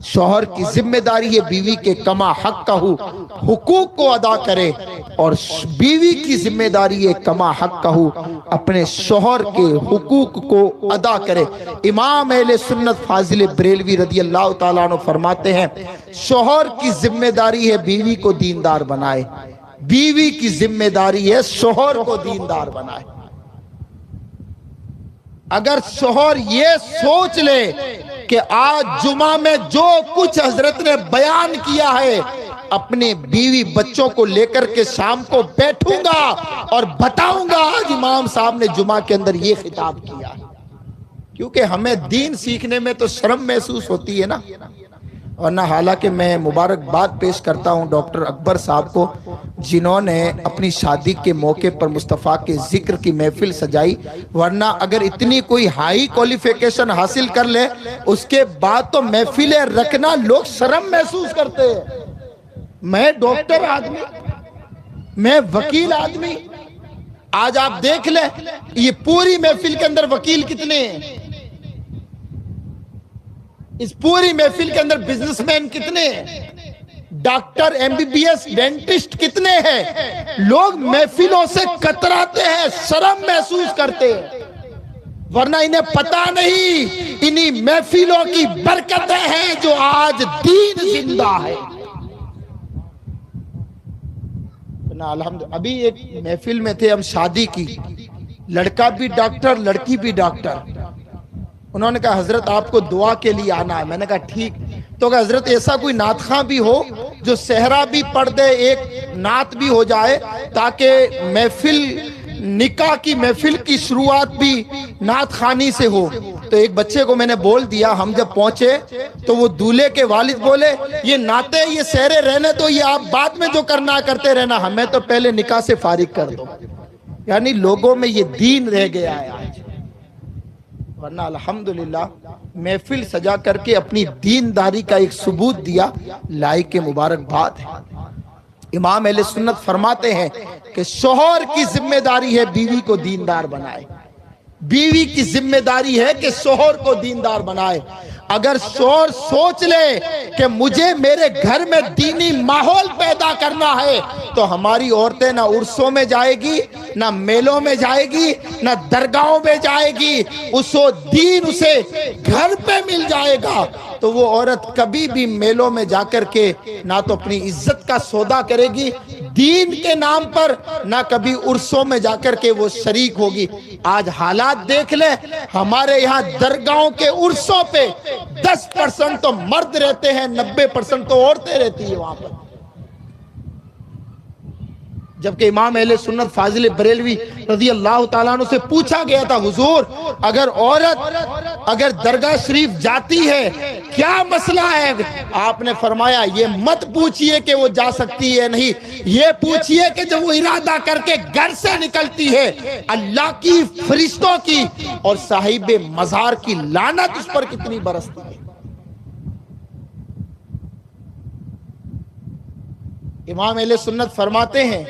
Speaker 1: شوہر کی ذمہ داری ہے بیوی کے کما حق کا حقوق کو ادا کرے، اور بیوی کی ذمہ داری ہے کما حق کا اپنے شوہر کے حقوق کو ادا کرے۔ امام اہل سنت فاضل بریلوی رضی اللہ تعالیٰ عنہ فرماتے ہیں شوہر کی ذمہ داری ہے بیوی کو دیندار بنائے، بیوی کی ذمہ داری ہے شوہر کو دیندار بنائے۔ اگر شوہر یہ سوچ لے کہ آج جمعہ میں جو کچھ حضرت نے بیان کیا ہے، اپنے بیوی بچوں کو لے کر کے شام کو بیٹھوں گا اور بتاؤں گا آج امام صاحب نے جمعہ کے اندر یہ خطاب کیا ہے، کیونکہ ہمیں دین سیکھنے میں تو شرم محسوس ہوتی ہے نا، ورنہ حالانکہ میں مبارکباد پیش کرتا ہوں ڈاکٹر اکبر صاحب کو، جنہوں نے اپنی شادی کے موقع پر مصطفیٰ کے ذکر کی محفل سجائی، ورنہ اگر اتنی کوئی ہائی کوالیفیکیشن حاصل کر لے اس کے بعد تو محفلیں رکھنا لوگ شرم محسوس کرتے ہیں۔ میں ڈاکٹر آدمی، میں وکیل آدمی، آج آپ دیکھ لیں یہ پوری محفل کے اندر وکیل کتنے ہیں، اس پوری محفل کے اندر بزنس مین کتنے ہیں، doctor M B B S dentist کتنے ہیں، لوگ محفلوں سے کتراتے ہیں، شرم محسوس کرتے ہیں، ورنہ انہیں پتا نہیں انہی محفلوں کی برکتیں ہیں جو آج دین زندہ ہے۔ الحمدللہ ابھی ایک محفل میں تھے ہم شادی کی، لڑکا بھی ڈاکٹر لڑکی بھی ڈاکٹر، انہوں نے کہا حضرت آپ کو دعا کے لیے آنا ہے، میں نے کہا ٹھیک، تو کہا حضرت ایسا کوئی نعت خواں بھی ہو جو صحرا بھی پڑھ دے، ایک نعت بھی ہو جائے تاکہ محفل نکاح کی محفل کی شروعات بھی نعت خوانی سے ہو۔ تو ایک بچے کو میں نے بول دیا، ہم جب پہنچے تو وہ دولہے کے والد بولے یہ نعتیں یہ سحرے رہنے تو یہ آپ بعد میں جو کرنا کرتے رہنا، ہمیں تو پہلے نکاح سے فارغ کر دو۔ یعنی لوگوں میں یہ دین رہ گیا ہے آج، ورنہ الحمدللہ محفل سجا کر کے اپنی دینداری کا ایک ثبوت دیا، لائق مبارکباد ہے۔ امام اہل سنت فرماتے ہیں کہ شوہر کی ذمہ داری ہے بیوی کو دیندار بنائے، بیوی کی ذمہ داری ہے کہ شوہر کو دیندار بنائے۔ اگر شوہر سوچ لے کہ مجھے میرے گھر میں دینی ماحول پیدا کرنا ہے تو ہماری عورتیں نہ عرسوں میں جائے گی، نہ میلوں میں جائے گی، نہ درگاہوں میں جائے گی، اسو دین اسے گھر پہ مل جائے گا، تو وہ عورت کبھی بھی میلوں میں جا کر کے نہ تو اپنی عزت کا سودا کرے گی دین کے نام پر، نہ کبھی عرسوں میں جا کر کے وہ شریک ہوگی۔ آج حالات دیکھ لیں، ہمارے یہاں درگاہوں کے عرسوں پہ 10% تو مرد رہتے ہیں، 90% تو عورتیں رہتی ہیں وہاں پر، جبکہ امام اہل سنت فاضل بریلوی رضی اللہ تعالیٰ عنہ سے پوچھا گیا تھا حضور اگر عورت اگر درگاہ شریف جاتی ہے کیا مسئلہ ہے؟ آپ نے فرمایا یہ مت پوچھئے کہ وہ جا سکتی ہے نہیں، یہ پوچھئے کہ جب وہ ارادہ کر کے گھر سے نکلتی ہے اللہ کی فرشتوں کی اور صاحب مزار کی لعنت اس پر کتنی برستی ہے۔ امام اہل سنت فرماتے ہیں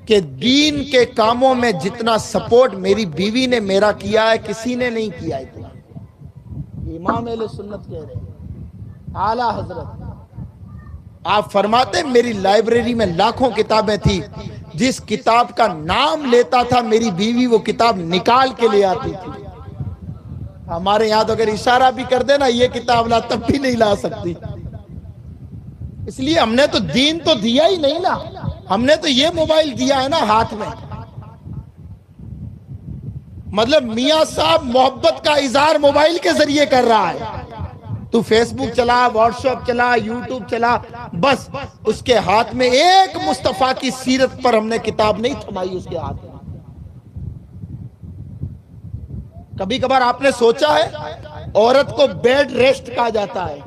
Speaker 1: کہ دین کے کاموں میں جتنا سپورٹ میری بیوی نے میرا کیا ہے کسی نے نہیں کیا اتنا۔ امام اہل سنت کہہ رہے ہیں، اعلیٰ حضرت آپ فرماتے ہیں میری لائبریری میں لاکھوں کتابیں تھی، جس کتاب کا نام لیتا تھا میری بیوی وہ کتاب نکال کے لے آتی تھی. ہمارے یہاں تو اگر اشارہ بھی کر دے نا یہ کتاب لا تب بھی نہیں لا سکتی. اس لیے ہم نے تو دین تو دیا ہی نہیں نا, ہم نے تو یہ موبائل دیا ہے نا ہاتھ میں. مطلب میاں صاحب محبت کا اظہار موبائل کے ذریعے کر رہا ہے. تو فیس بک چلا, واٹس ایپ چلا, یوٹیوب چلا, بس اس کے ہاتھ میں ایک مصطفیٰ کی سیرت پر ہم نے کتاب نہیں تھمائی اس کے ہاتھ میں. کبھی کبھار آپ نے سوچا ہے عورت کو بیڈ ریسٹ کہا جاتا ہے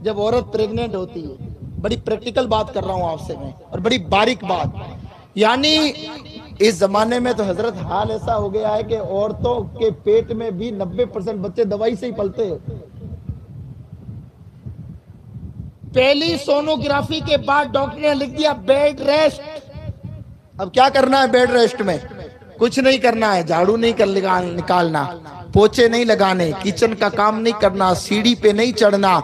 Speaker 1: جب عورت پریگننٹ ہوتی ہے. بڑی پریکٹیکل بات کر رہا ہوں آپ سے میں, اور بڑی باریک بات. یعنی اس زمانے میں تو حضرت حال ایسا ہو گیا ہے کہ عورتوں کے پیٹ میں بھی 90% بچے دوائی سے ہی پلتے ہیں. پہلی سونوگرافی کے بعد ڈاکٹر نے لکھ دیا بیڈ ریسٹ. اب کیا کرنا ہے بیڈ ریسٹ میں؟ کچھ نہیں کرنا ہے, جھاڑو نہیں کر نکالنا, پوچھے نہیں لگانے, کچن کا کام نہیں کرنا, سیڑھی پہ نہیں چڑھنا,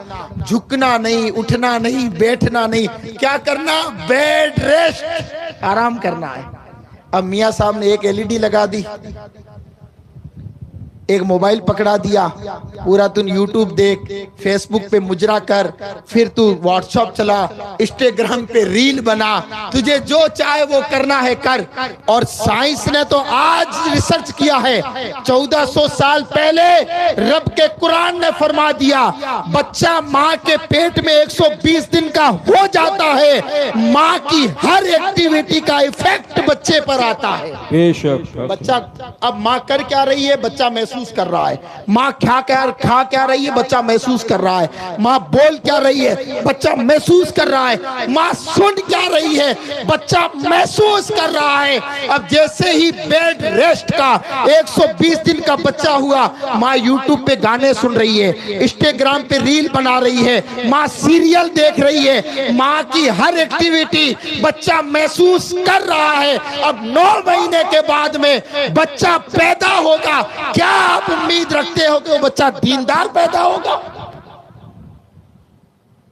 Speaker 1: جھکنا نہیں, اٹھنا نہیں, بیٹھنا نہیں. کیا کرنا؟ بیڈ ریسٹ, آرام کرنا ہے. اب میاں صاحب نے ایک LED لگا دی, ایک موبائل پکڑا دیا, پورا تم یوٹیوب دیکھ, فیس بک پہ مجرا کر, پھر تو واٹس ایپ چلا, انسٹاگرام پہ ریل بنا, تجھے جو چاہے وہ کرنا ہے کر. اور سائنس نے تو آج ریسرچ کیا ہے, 1400 سال پہلے رب کے قرآن نے فرما دیا بچہ ماں کے پیٹ میں 120 دن کا ہو جاتا ہے, ماں کی ہر ایکٹیویٹی کا ایفیکٹ بچے پر آتا ہے.
Speaker 2: بے شک.
Speaker 1: بچہ اب ماں کر کیا رہی ہے بچہ محسوس کر رہا ہے, ماں کھا کیا رہی ہے بچہ محسوس کر رہا ہے, ماں بول کیا رہی ہے بچہ محسوس کر رہا ہے, ماں سن کیا رہی ہے بچہ محسوس کر رہا ہے. اب جیسے ہی بیڈ ریسٹ کا 120 دن کا بچہ ہوا, ماں یوٹیوب پہ گانے سن رہی ہے, انسٹاگرام پہ ریل بنا رہی ہے, ماں سیریل دیکھ رہی ہے, ماں کی ہر ایکٹیویٹی بچہ محسوس کر رہا ہے. اب 9 مہینے کے بعد میں بچہ پیدا ہوگا, کیا آپ امید رکھتے ہو کہ وہ بچہ دیندار پیدا ہوگا؟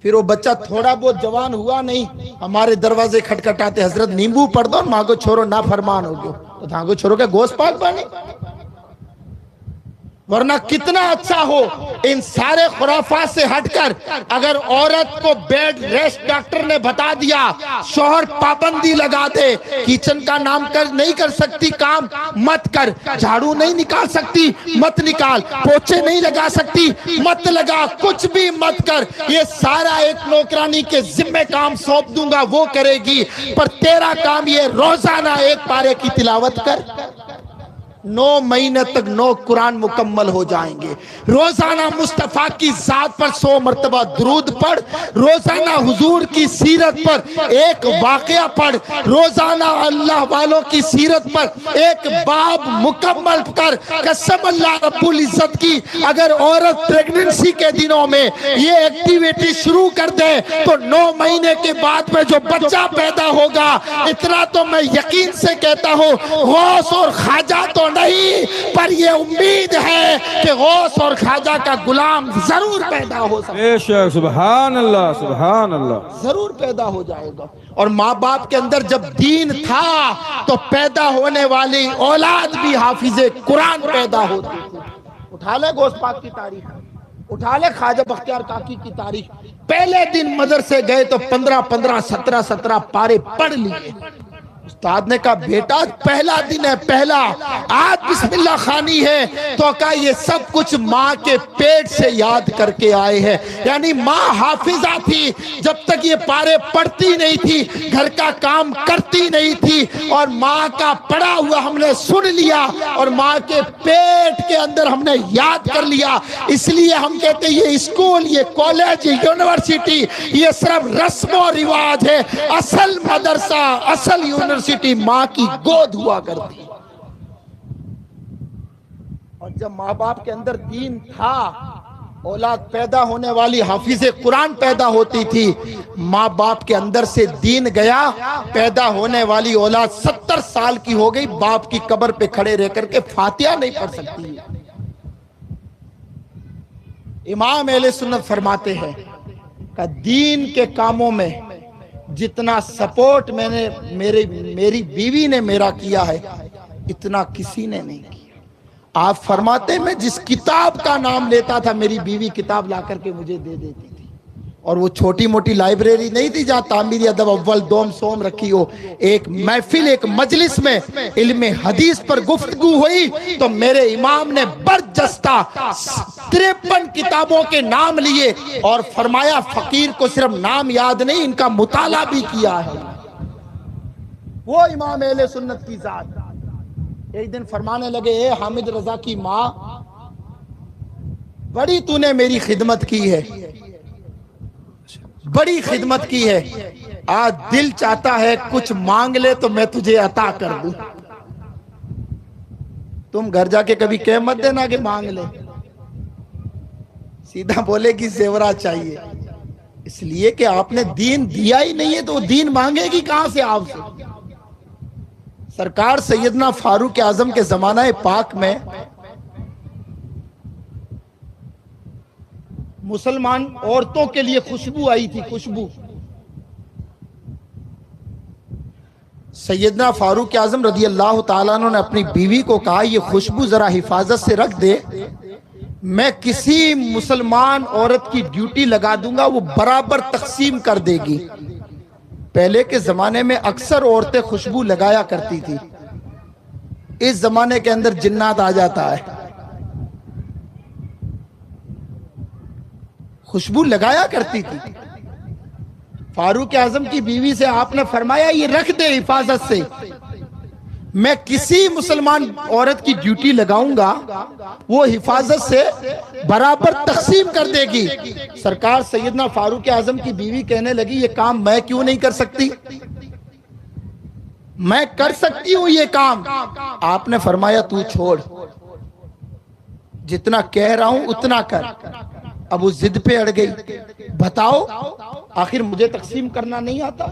Speaker 1: پھر وہ بچہ تھوڑا بہت جوان ہوا نہیں, ہمارے دروازے کھٹکھٹاتے, حضرت نیمبو پڑھ دو, ماں کو چھوڑو نافرمان ہو گئے, تو تھا کو چھوڑو کہ گوشت پاک بانی. ورنہ کتنا اچھا ہو, ان سارے خرافات سے ہٹ کر اگر عورت کو بیڈ ریسٹ ڈاکٹر نے بتا دیا, شوہر پابندی لگا دے, کچن کا نام نہیں کر سکتی کام مت کر, جھاڑو نہیں نکال سکتی مت نکال, پوچھے نہیں لگا سکتی مت لگا, کچھ بھی مت کر, یہ سارا ایک نوکرانی کے ذمہ کام سونپ دوں گا وہ کرے گی, پر تیرا کام یہ روزانہ ایک پارے کی تلاوت کر. 9 مہینے تک 9 قرآن مکمل ہو جائیں گے. روزانہ مصطفیٰ کی ذات پر 100 مرتبہ درود پڑھ, روزانہ حضور کی سیرت پر ایک واقعہ پڑھ, روزانہ اللہ والوں کی سیرت پر ایک باب مکمل کر. قسم اللہ رب العزت کی, اگر عورت پریگننسی کے دنوں میں یہ ایکٹیویٹی شروع کر دے تو 9 مہینے کے بعد میں جو بچہ پیدا ہوگا, اتنا تو میں یقین سے کہتا ہوں غوث اور خواجہ تو نہیں, پر یہ امید ہے کہ غوث اور خواجہ کا غلام ضرور پیدا ہو سکتا ہے.
Speaker 2: بے شک. سبحان اللہ, سبحان اللہ.
Speaker 1: ضرور پیدا ہو جائے گا. اور ماں باپ کے اندر جب دین تھا تو پیدا ہونے والی اولاد بھی حافظ قرآن پیدا ہوتی تھی. اٹھا لے غوث پاک کی تاریخ, اٹھا لے خواجہ بختیار کاکی کی تاریخ. پہلے دن مدرسے گئے تو 15 17 پارے پڑھ لیے. استاد نے کہا بیٹا پہلا دن ہے, پہلا آج بسم اللہ خانی ہے, تو کہا یہ سب کچھ ماں کے پیٹ سے یاد کر کے آئے ہیں. یعنی ماں حافظہ تھی, جب تک یہ پارے پڑھتی نہیں تھی گھر کا کام کرتی نہیں تھی, اور ماں کا پڑھا ہوا ہم نے سن لیا اور ماں کے پیٹ کے اندر ہم نے یاد کر لیا. اس لیے ہم کہتے ہیں یہ اسکول, یہ کالج, یہ یونیورسٹی یہ صرف رسم و رواج ہے, اصل مدرسہ اصل یونیورسٹی ماں کی گود ہوا کرتی. اور جب ماں باپ کے اندر دین تھا, اولاد پیدا ہونے والی حافظ قرآن پیدا ہوتی تھی. ماں باپ کے اندر سے دین گیا, پیدا ہونے والی اولاد 70 سال کی ہو گئی, باپ کی قبر پہ کھڑے رہ کر کے فاتحہ نہیں پڑھ سکتی. امام اہل سنت فرماتے ہیں کہ دین کے کاموں میں جتنا سپورٹ میں نے میری بیوی نے میرا کیا ہے اتنا کسی نے نہیں کیا۔ آپ فرماتے میں جس کتاب کا نام لیتا تھا میری بیوی کتاب لا کر کے مجھے دے دیتی تھی، اور وہ چھوٹی موٹی لائبریری نہیں تھی جہاں تعمیری ادب اول دوم سوم رکھی ہو۔ ایک محفل، ایک مجلس میں علم حدیث پر گفتگو ہوئی تو میرے امام نے برجستہ 53 کتابوں کے نام لیے اور فرمایا فقیر کو صرف نام یاد نہیں، ان کا مطالعہ بھی کیا ہے۔ وہ امام اہل سنت کی ذات ایک دن فرمانے لگے، اے حامد رضا کی ماں، بڑی تو نے میری خدمت کی ہے، بڑی خدمت کی ہے، آج دل چاہتا ہے کچھ مانگ لے تو میں تجھے عطا کر دوں۔ تم گھر جا کے کبھی کہہ مت دینا کہ مانگ لے، سیدھا بولے گی زیورات چاہیے، اس لیے کہ آپ نے دین دیا ہی نہیں ہے تو دین مانگے گی کہاں سے آپ سے؟ سرکار سیدنا فاروق اعظم کے زمانہ پاک میں مسلمان عورتوں کے لیے خوشبو آئی تھی، خوشبو۔ سیدنا فاروق اعظم رضی اللہ تعالیٰ عنہ نے اپنی بیوی کو کہا یہ خوشبو ذرا حفاظت سے رکھ دے، میں کسی مسلمان عورت کی ڈیوٹی لگا دوں گا، وہ برابر تقسیم کر دے گی۔ پہلے کے زمانے میں اکثر عورتیں خوشبو لگایا کرتی تھی، اس زمانے کے اندر جنات آ جاتا ہے، خوشبو لگایا کرتی تھی۔ فاروق اعظم کی بیوی سے آپ نے فرمایا یہ رکھ دے حفاظت سے، میں کسی مسلمان عورت کی ڈیوٹی لگاؤں گا، وہ حفاظت سے برابر تقسیم کر دے گی۔ سرکار سیدنا فاروق اعظم کی بیوی کہنے لگی یہ کام میں کیوں نہیں کر سکتی؟ میں کر سکتی ہوں یہ کام۔ آپ نے فرمایا تو چھوڑ، جتنا کہہ رہا ہوں اتنا کر۔ اب وہ ضد پہ اڑ گئی، بتاؤ آخر مجھے تقسیم کرنا نہیں آتا؟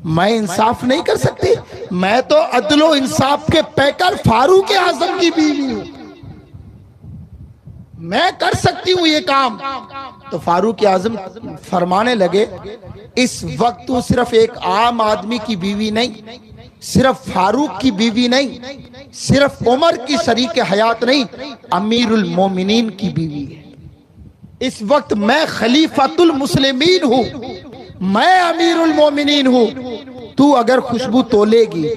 Speaker 1: میں انصاف نہیں کر سکتی؟ میں تو عدل و انصاف کے پیکر فاروق اعظم کی بیوی ہوں، میں کر سکتی ہوں یہ کام۔ تو فاروق اعظم فرمانے لگے اس وقت تو صرف ایک عام آدمی کی بیوی نہیں، صرف فاروق کی بیوی نہیں، صرف عمر کی شریک حیات نہیں، امیر المومنین کی بیوی ہے۔ اس وقت میں خلیفۃ المسلمین ہوں، میں امیر المومنین ہوں۔ تو اگر خوشبو تولے گی،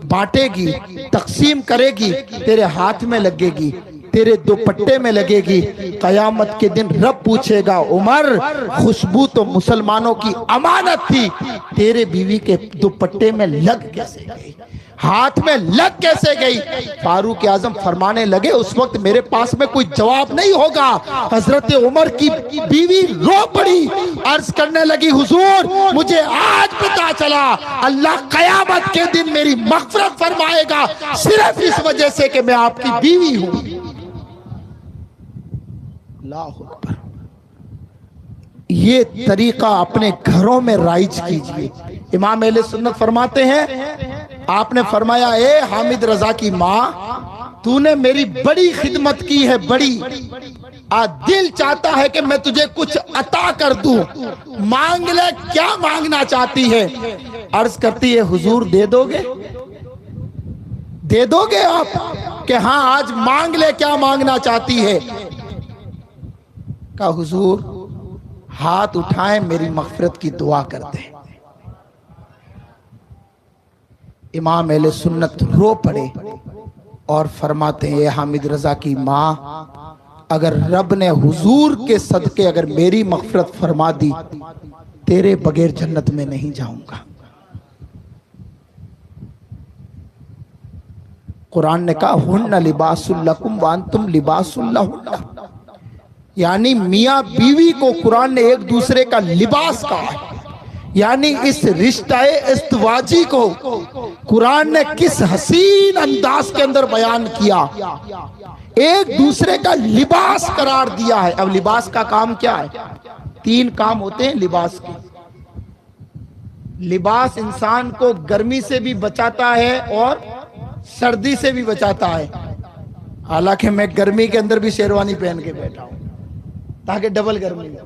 Speaker 1: بانٹے گی، تقسیم کرے گی، تیرے ہاتھ میں لگے گی، تیرے دوپٹے میں لگے گی، قیامت کے دن رب پوچھے گا عمر خوشبو تو مسلمانوں کی امانت تھی، تیرے بیوی کے دوپٹے میں لگ کیسے گئی، ہاتھ میں لگ کیسے گئی؟ فاروق اعظم فرمانے لگے اس وقت میرے پاس میں کوئی جواب نہیں ہوگا۔ حضرت عمر کی بیوی رو پڑی، عرض کرنے لگی حضور مجھے آج پتا چلا اللہ قیامت کے دن میری مغفرت فرمائے گا صرف اس وجہ سے کہ میں آپ کی بیوی ہوں۔ اللہ اکبر۔ یہ طریقہ اپنے گھروں میں رائج کیجئے۔ امام اہل سنت فرماتے ہیں، آپ نے فرمایا اے حامد رضا کی ماں تو نے میری بڑی خدمت کی ہے، بڑی، آج دل چاہتا ہے کہ میں تجھے کچھ عطا کر دوں، مانگ لے، کیا مانگنا چاہتی ہے؟ عرض کرتی ہے حضور دے دو گے؟ دے دو گے آپ؟ کہ ہاں آج مانگ لے، کیا مانگنا چاہتی ہے؟ کہا حضور ہاتھ اٹھائیں میری مغفرت کی دعا کر دیں۔ امام اہل سنت رو پڑے اور فرماتے ہیں اے حامد رضا کی ماں اگر رب نے حضور کے صدقے اگر میری مغفرت فرما دی تیرے بغیر جنت میں نہیں جاؤں گا۔ قرآن نے کہا ہن لباس لکم وانتم لباس لہن، یعنی میاں بیوی کو قرآن نے ایک دوسرے کا لباس کہا ہے، یعنی اس رشتہ ازدواجی کو قرآن نے کس حسین انداز کے اندر بیان کیا، ایک دوسرے کا لباس قرار دیا ہے۔ اب لباس کا کام کیا ہے؟ 3 کام ہوتے ہیں لباس کے۔ لباس انسان کو گرمی سے بھی بچاتا ہے اور سردی سے بھی بچاتا ہے، حالانکہ میں گرمی کے اندر بھی شیروانی پہن کے بیٹھا ہوں تاکہ ڈبل گرمی ہو۔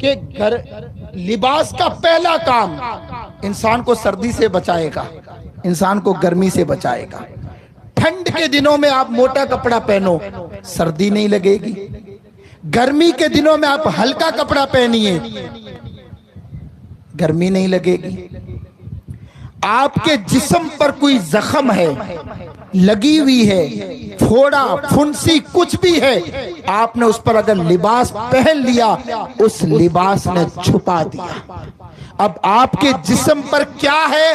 Speaker 1: کہ لباس کا پہلا کام انسان کو سردی سے بچائے گا، انسان کو گرمی سے بچائے گا۔ ٹھنڈ کے دنوں میں آپ موٹا کپڑا پہنو، سردی نہیں لگے گی۔ گرمی کے دنوں میں آپ ہلکا کپڑا پہنیے، گرمی نہیں لگے گی۔ آپ کے جسم پر کوئی زخم ہے، لگی ہوئی ہے، پھوڑا پھنسی کچھ بھی ہے، آپ نے اس پر اگر لباس پہن لیا، اس لباس نے چھپا دیا۔ اب آپ کے جسم پر کیا ہے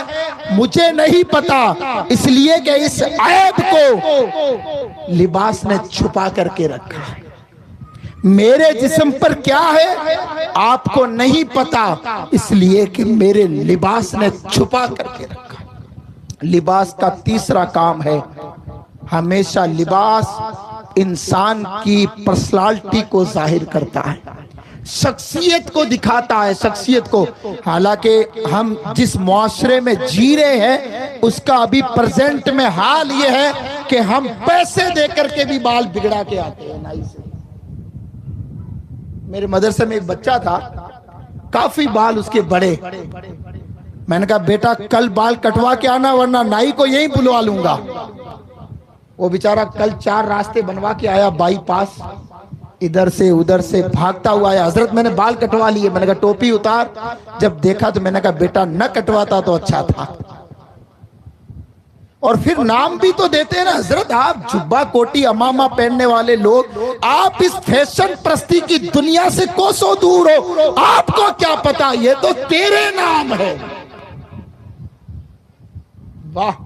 Speaker 1: مجھے نہیں پتا، اس لیے کہ اس عیب کو لباس نے چھپا کر کے رکھا۔ میرے جسم پر کیا ہے آپ کو نہیں پتا، اس لیے کہ میرے لباس نے چھپا کر کے رکھا۔ لباس کا تیسرا کام ہے، ہمیشہ لباس انسان کی پرسنالٹی کو ظاہر کرتا ہے، شخصیت کو دکھاتا ہے، شخصیت کو۔ حالانکہ ہم جس معاشرے میں جی رہے ہیں اس کا ابھی پریزنٹ میں حال یہ ہے کہ ہم پیسے دے کر کے بھی بال بگڑا کے آتے ہیں نائی سے۔ میرے مدرسے میں ایک بچہ تھا، کافی بال اس کے بڑے، میں نے کہا بیٹا کل بال کٹوا کے آنا ورنہ نائی کو یہی بلوا لوں گا۔ وہ بیچارہ کل 4 راستے بنوا کے آیا، بائی پاس ادھر سے ادھر سے بھاگتا ہوا آیا، حضرت میں نے بال کٹوا لیے۔ میں نے کہا ٹوپی اتار، جب دیکھا تو میں نے کہا بیٹا نہ کٹواتا تو اچھا تھا۔ اور پھر نام بھی تو دیتے ہیں نا، حضرت آپ جبہ کوٹی امامہ پہننے والے لوگ، آپ اس فیشن پرستی کی دنیا سے کوسوں دور ہو، آپ کو کیا پتا یہ تو تیرے نام ہے۔ واہ،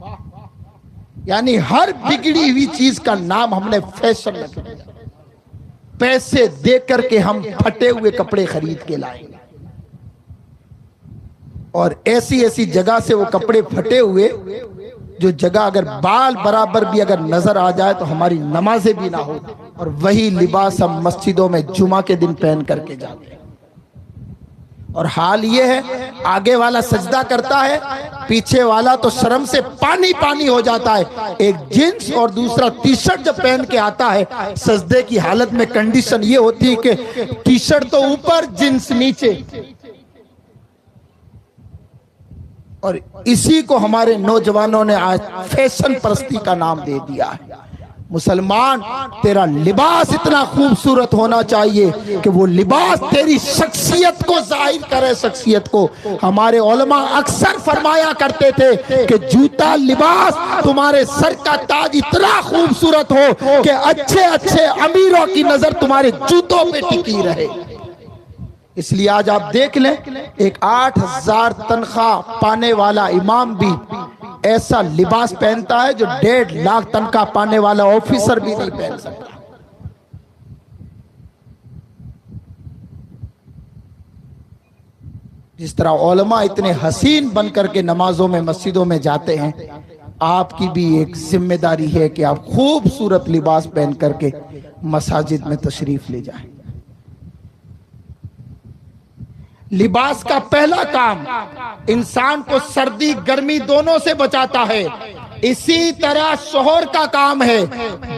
Speaker 1: یعنی ہر بگڑی ہوئی چیز کا نام ہم نے فیشن رکھ دیا۔ پیسے دے کر کے ہم پھٹے ہوئے کپڑے خرید کے لائیں گے، اور ایسی ایسی جگہ سے وہ کپڑے پھٹے ہوئے جو جگہ اگر بال برابر بھی اگر نظر آ جائے تو ہماری نمازیں بھی نہ ہو، اور وہی لباس ہم مسجدوں میں جمعہ کے دن پہن کر کے جاتے ہیں۔ اور حال یہ ہے آگے والا سجدہ کرتا ہے، پیچھے والا تو شرم سے پانی پانی ہو جاتا ہے۔ ایک جنس اور دوسرا ٹی شرٹ جب پہن کے آتا ہے سجدے کی حالت میں، کنڈیشن یہ ہوتی ہے کہ ٹی شرٹ تو اوپر جنس نیچے، اور اسی کو ہمارے نوجوانوں نے آج فیشن پرستی کا نام دے دیا ہے۔ مسلمان تیرا لباس اتنا خوبصورت ہونا چاہیے کہ وہ لباس تیری شخصیت کو ظاہر کرے، شخصیت کو۔ ہمارے علماء اکثر فرمایا کرتے تھے کہ جوتا لباس تمہارے سر کا تاج اتنا خوبصورت ہو کہ اچھے اچھے امیروں کی نظر تمہارے جوتوں پہ ٹکی رہے۔ اس لیے آج آپ دیکھ لیں ایک 8,000 تنخواہ پانے والا امام بھی ایسا لباس پہنتا ہے جو 1.5 لاکھ تنخواہ پانے والا آفیسر بھی نہیں پہن سکتا۔ جس طرح علماء اتنے حسین بن کر کے نمازوں میں مسجدوں میں جاتے ہیں، آپ کی بھی ایک ذمہ داری ہے کہ آپ خوبصورت لباس پہن کر کے مساجد میں تشریف لے جائیں۔ لباس کا پہلا کام انسان کو سردی گرمی دونوں سے بچاتا ہے۔ اسی طرح شوہر کا کام ہے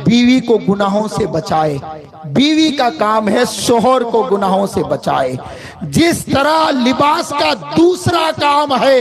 Speaker 1: بیوی کو گناہوں سے بچائے، بیوی کا کام ہے شوہر کو گناہوں سے بچائے۔ جس طرح لباس کا دوسرا کام ہے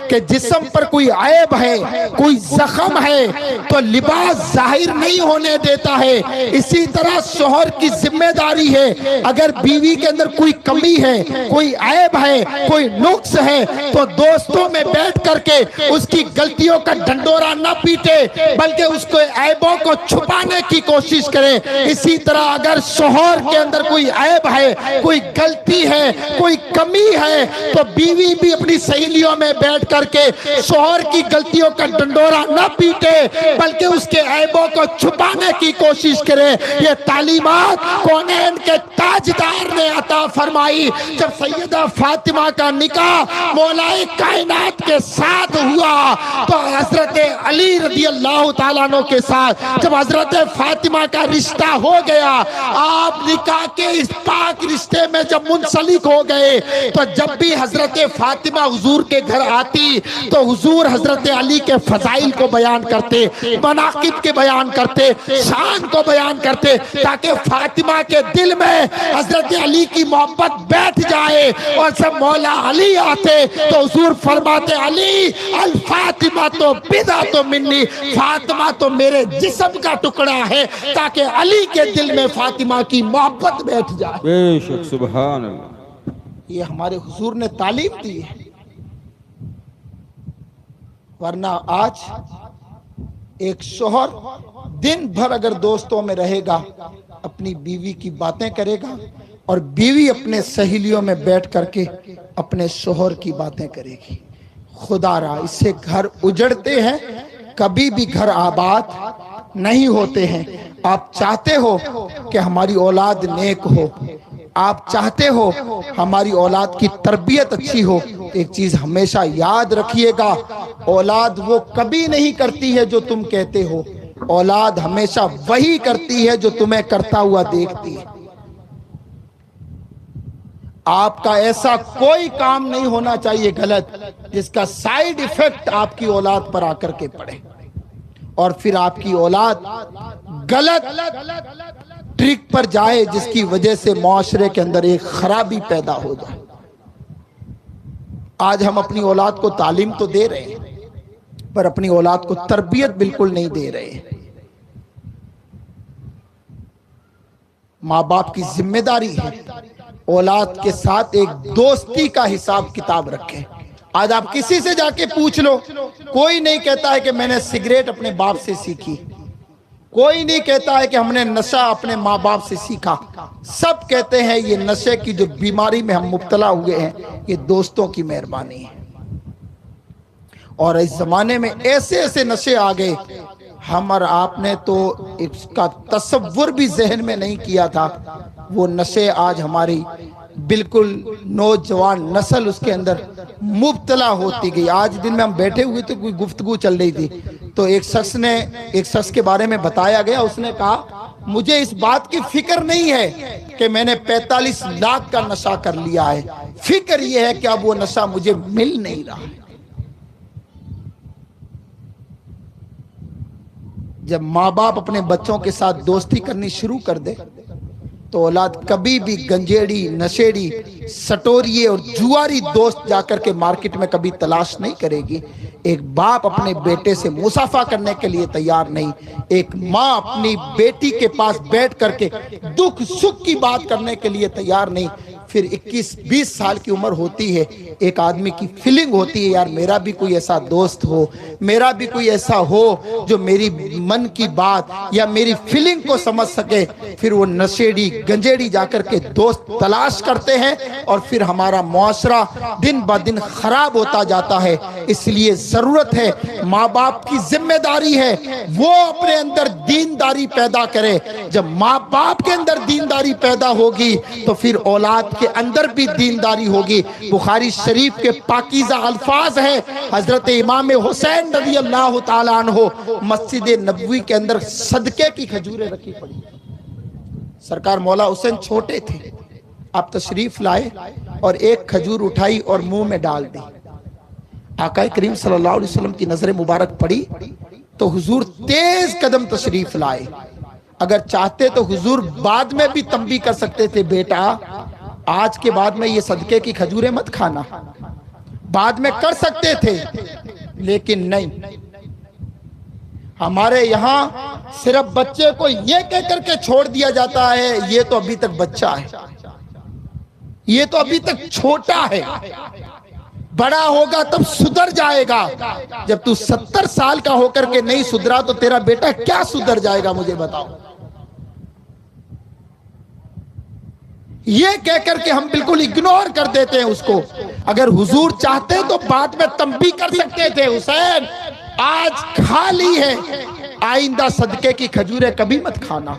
Speaker 1: کہ جسم پر کوئی عیب ہے، کوئی زخم ہے تو لباس ظاہر نہیں ہونے دیتا ہے، اسی طرح شوہر کی ذمہ داری ہے اگر بیوی کے اندر کوئی کمی ہے، کوئی عیب ہے، کوئی نقص ہے تو دوستوں میں بیٹھ کر کے اس کی غلطیوں کا ڈنڈورا نہ پیٹے بلکہ اس کو عیبوں کو چھپانے کی کوشش کرے۔ اسی طرح اگر شوہر کے اندر کوئی عیب ہے، کوئی غلطی ہے، کوئی کمی ہے تو بیوی بھی اپنی سہیلیوں میں بیٹھ کر کے شوہر کی غلطیوں کا ڈنڈورا نہ پیٹے بلکہ اس کے عیبوں کو چھپانے کی کوشش کرے۔ یہ تعلیمات کونین کے تاجدار نے عطا فرمائی۔ جب سیدہ فاطمہ کا نکاح مولا کائنات کے ساتھ ہوا تو حضرت علی رضی اللہ تعالیٰ عنہ کے ساتھ جب حضرت فاطمہ کا رشتہ ہو گیا،
Speaker 3: آپ نکاح کے اس پاک رشتے میں جب منسلک ہو گئے تو جب بھی حضرت فاطمہ حضور کے گھر آتی تو حضور حضرت علی کے فضائل کو بیان کرتے، مناقب کے بیان کرتے، شان کو بیان کرتے، تاکہ فاطمہ کے دل میں حضرت علی کی محبت بیٹھ جائے۔ اور جب مولا علی آتے تو حضور فرماتے علی الفاطمہ تو بضعۃ منی، فاطمہ تو میرے جسم کا ٹکڑا ہے، تاکہ علی کے دل میں فاطمہ کی محبت بیٹھ جائے۔
Speaker 2: بے شک سبحان اللہ۔
Speaker 3: یہ ہمارے حضور نے تعلیم دی ہے، ورنہ آج ایک شوہر دن بھر اگر دوستوں میں رہے گا اپنی بیوی کی باتیں کرے گا، اور بیوی اپنے سہیلیوں میں بیٹھ کر کے اپنے شوہر کی باتیں کرے گی، خدا را اس سے گھر اجڑتے ہیں، کبھی بھی گھر آباد نہیں ہوتے ہیں۔ آپ چاہتے ہو کہ ہماری اولاد نیک ہو، آپ چاہتے ہو ہماری اولاد کی تربیت اچھی ہو، ایک چیز ہمیشہ یاد رکھیے گا، اولاد وہ کبھی نہیں کرتی ہے جو تم کہتے ہو، اولاد ہمیشہ وہی کرتی ہے جو تمہیں کرتا ہوا دیکھتی ہے۔ آپ کا ایسا کوئی کام نہیں ہونا چاہیے غلط جس کا سائیڈ ایفیکٹ آپ کی اولاد پر آ کر کے پڑے، اور پھر آپ کی اولاد غلط ٹرک پر جائے جس کی وجہ سے معاشرے کے اندر ایک خرابی پیدا ہو جائے۔ آج ہم اپنی اولاد کو تعلیم تو دے رہے ہیں پر اپنی اولاد کو تربیت بالکل نہیں دے رہے ہیں۔ ماں باپ کی ذمہ داری ہے اولاد کے ساتھ ایک دوستی کا حساب کتاب رکھیں۔ آج آپ کسی سے جا کے پوچھ لو، کوئی نہیں کہتا ہے کہ میں نے سگریٹ اپنے باپ سے سیکھی، کوئی نہیں کہتا ہے کہ ہم نے نشہ اپنے ماں باپ سے سیکھا، سب کہتے ہیں یہ نشے کی جو بیماری میں ہم مبتلا ہوئے ہیں یہ دوستوں کی مہربانی ہے۔ اور اس زمانے میں ایسے ایسے نشے آ گئے، ہم اور آپ نے تو اس کا تصور بھی ذہن میں نہیں کیا تھا۔ وہ نشے آج ہماری بالکل نوجوان نسل اس کے اندر مبتلا ہوتی گئی۔ آج دن میں ہم بیٹھے ہوئے تھے، کوئی گفتگو چل رہی تھی تو ایک شخص کے بارے میں بتایا گیا، اس نے کہا مجھے اس بات کی فکر نہیں ہے کہ میں نے 45 لاکھ کا نشہ کر لیا ہے، فکر یہ ہے کہ اب وہ نشہ مجھے مل نہیں رہا ہے۔ جب ماں باپ اپنے بچوں کے ساتھ دوستی کرنی شروع کر دے تو اولاد کبھی بھی گنجیڑی، نشیڑی، سٹوریے اور جواری دوست جا کر کے مارکیٹ میں کبھی تلاش نہیں کرے گی۔ ایک باپ اپنے بیٹے سے مصافحہ کرنے کے لیے تیار نہیں، ایک ماں اپنی بیٹی کے پاس بیٹھ کر کے دکھ سکھ کی بات کرنے کے لیے تیار نہیں۔ پھر 21-20 سال کی عمر ہوتی ہے، ایک آدمی کی فیلنگ ہوتی ہے یار میرا بھی کوئی ایسا دوست ہو، میرا بھی کوئی ایسا ہو جو میری من کی بات یا میری فیلنگ کو سمجھ سکے۔ پھر وہ نشیڑی گنجیڑی جا کر کے دوست تلاش کرتے ہیں اور پھر ہمارا معاشرہ دن بہ دن خراب ہوتا جاتا ہے۔ اس لیے ضرورت ہے، ماں باپ کی ذمہ داری ہے وہ اپنے اندر دینداری پیدا کرے۔ جب ماں باپ کے اندر دینداری پیدا ہوگی تو پھر اولاد کے اندر بھی دینداری ہوگی۔ بخاری شریف کے پاکیزہ الفاظ ہیں، حضرت امام حسین رضی اللہ تعالیٰ عنہ مسجد نبوی کے اندر صدقے کی کھجوریں رکھی پڑی، سرکار مولا حسین چھوٹے تھے، آپ تشریف لائے اور ایک کھجور اٹھائی اور منہ میں ڈال دی۔ آقا کریم صلی اللہ علیہ وسلم کی نظر مبارک پڑی تو حضور تیز قدم تشریف لائے۔ اگر چاہتے تو حضور بعد میں بھی تنبیہ کر سکتے تھے، بیٹا آج کے بعد میں یہ صدقے کی کھجوریں مت کھانا، بعد میں کر سکتے تھے، لیکن نہیں۔ ہمارے یہاں صرف بچے کو یہ کہہ کر کے چھوڑ دیا جاتا ہے یہ تو ابھی تک بچہ ہے، یہ تو ابھی تک چھوٹا ہے، بڑا ہوگا تب سدھر جائے گا۔ جب تو 70 سال کا ہو کر کے نہیں سدھرا تو تیرا بیٹا کیا سدھر جائے گا، مجھے بتاؤ۔ یہ کہہ کر کے ہم بالکل اگنور کر دیتے ہیں اس کو۔ اگر حضور چاہتے تو بعد میں تنبیہ کر سکتے تھے، حسین آج کھا لی ہے، آئندہ صدقے کی کھجوریں کبھی مت کھانا۔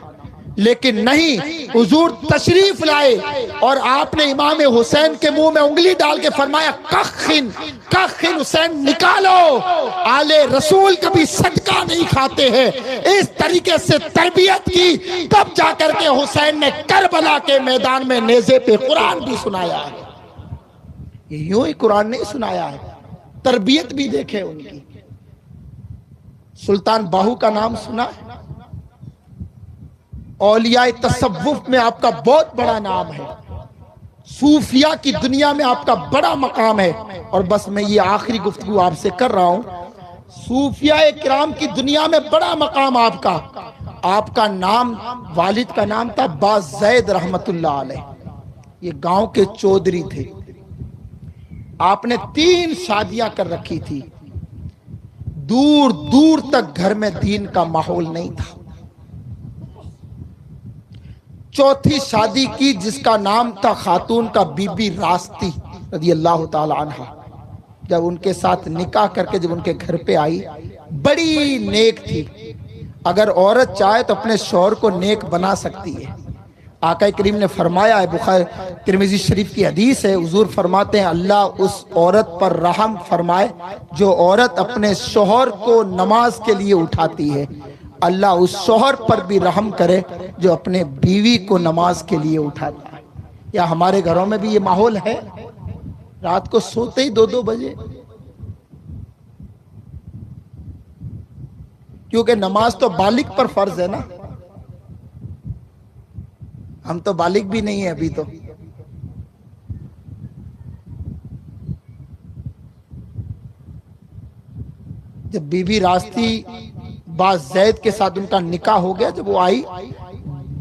Speaker 3: لیکن نہیں، حضور تشریف لائے اور آپ نے امام حسین کے منہ میں انگلی ڈال کے فرمایا کخن کخن حسین نکالو، آل رسول کبھی صدقہ نہیں کھاتے ہیں، اس طریقے سے تربیت کی، تب جا کر کے حسین نے کربلا کے میدان میں نیزے پہ قرآن بھی سنایا ہے۔ یہ یوں ہی قرآن نہیں سنایا ہے، تربیت بھی دیکھے ان کی۔ سلطان باہو کا نام سنا ہے؟ اولیاء تصوف میں آپ کا بہت بڑا نام ہے، صوفیاء کی دنیا میں آپ کا بڑا مقام ہے، اور بس میں یہ آخری گفتگو آپ سے کر رہا ہوں۔ صوفیاء کرام کی دنیا میں بڑا مقام آپ کا نام، والد کا نام تھا باز زید رحمت اللہ علیہ، یہ گاؤں کے چودھری تھے۔ آپ نے 3 شادیاں کر رکھی تھی، دور دور تک گھر میں دین کا ماحول نہیں تھا۔ چوتھی شادی کی جس کا نام تھا خاتون کا بی بی راستی رضی اللہ تعالی عنہ، جب ان کے ساتھ نکاح کر کے جب ان کے گھر پہ آئی، بڑی نیک تھی۔ اگر عورت چاہے تو اپنے شوہر کو نیک بنا سکتی ہے۔ آقا کریم نے فرمایا ہے، بخاری ترمذی شریف کی حدیث ہے، حضور فرماتے ہیں اللہ اس عورت پر رحم فرمائے جو عورت اپنے شوہر کو نماز کے لیے اٹھاتی ہے، اللہ اس شوہر پر بھی رحم کرے جو اپنے بیوی کو نماز کے لیے اٹھاتا ہے۔ یا ہمارے گھروں میں بھی یہ ماحول ہے، رات کو سوتے ہی 2-2 بجے، کیونکہ نماز تو بالغ پر فرض ہے نا، ہم تو بالغ بھی نہیں ہیں ابھی تو۔ جب بی بی راستی باز زید کے ساتھ ان کا نکاح ہو گیا، جب وہ آئی،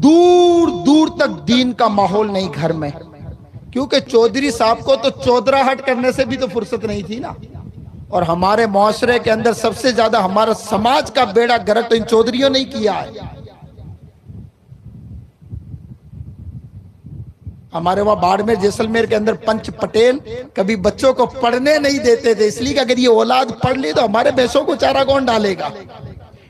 Speaker 3: دور دور تک دین کا ماحول نہیں گھر میں، کیونکہ چودھری صاحب کو تو چودراہٹ کرنے سے بھی تو فرصت نہیں تھی نا۔ اور ہمارے معاشرے کے اندر سب سے زیادہ ہمارا سماج کا بیڑا گرک تو ان چودھریوں نے کیا ہے۔ ہمارے وہاں باڑمیر جیسلمیر کے اندر پنچ پٹیل کبھی بچوں کو پڑھنے نہیں دیتے تھے، اس لیے کہ اگر یہ اولاد پڑھ لی تو ہمارے بھینسوں کو چارہ کون ڈالے گا،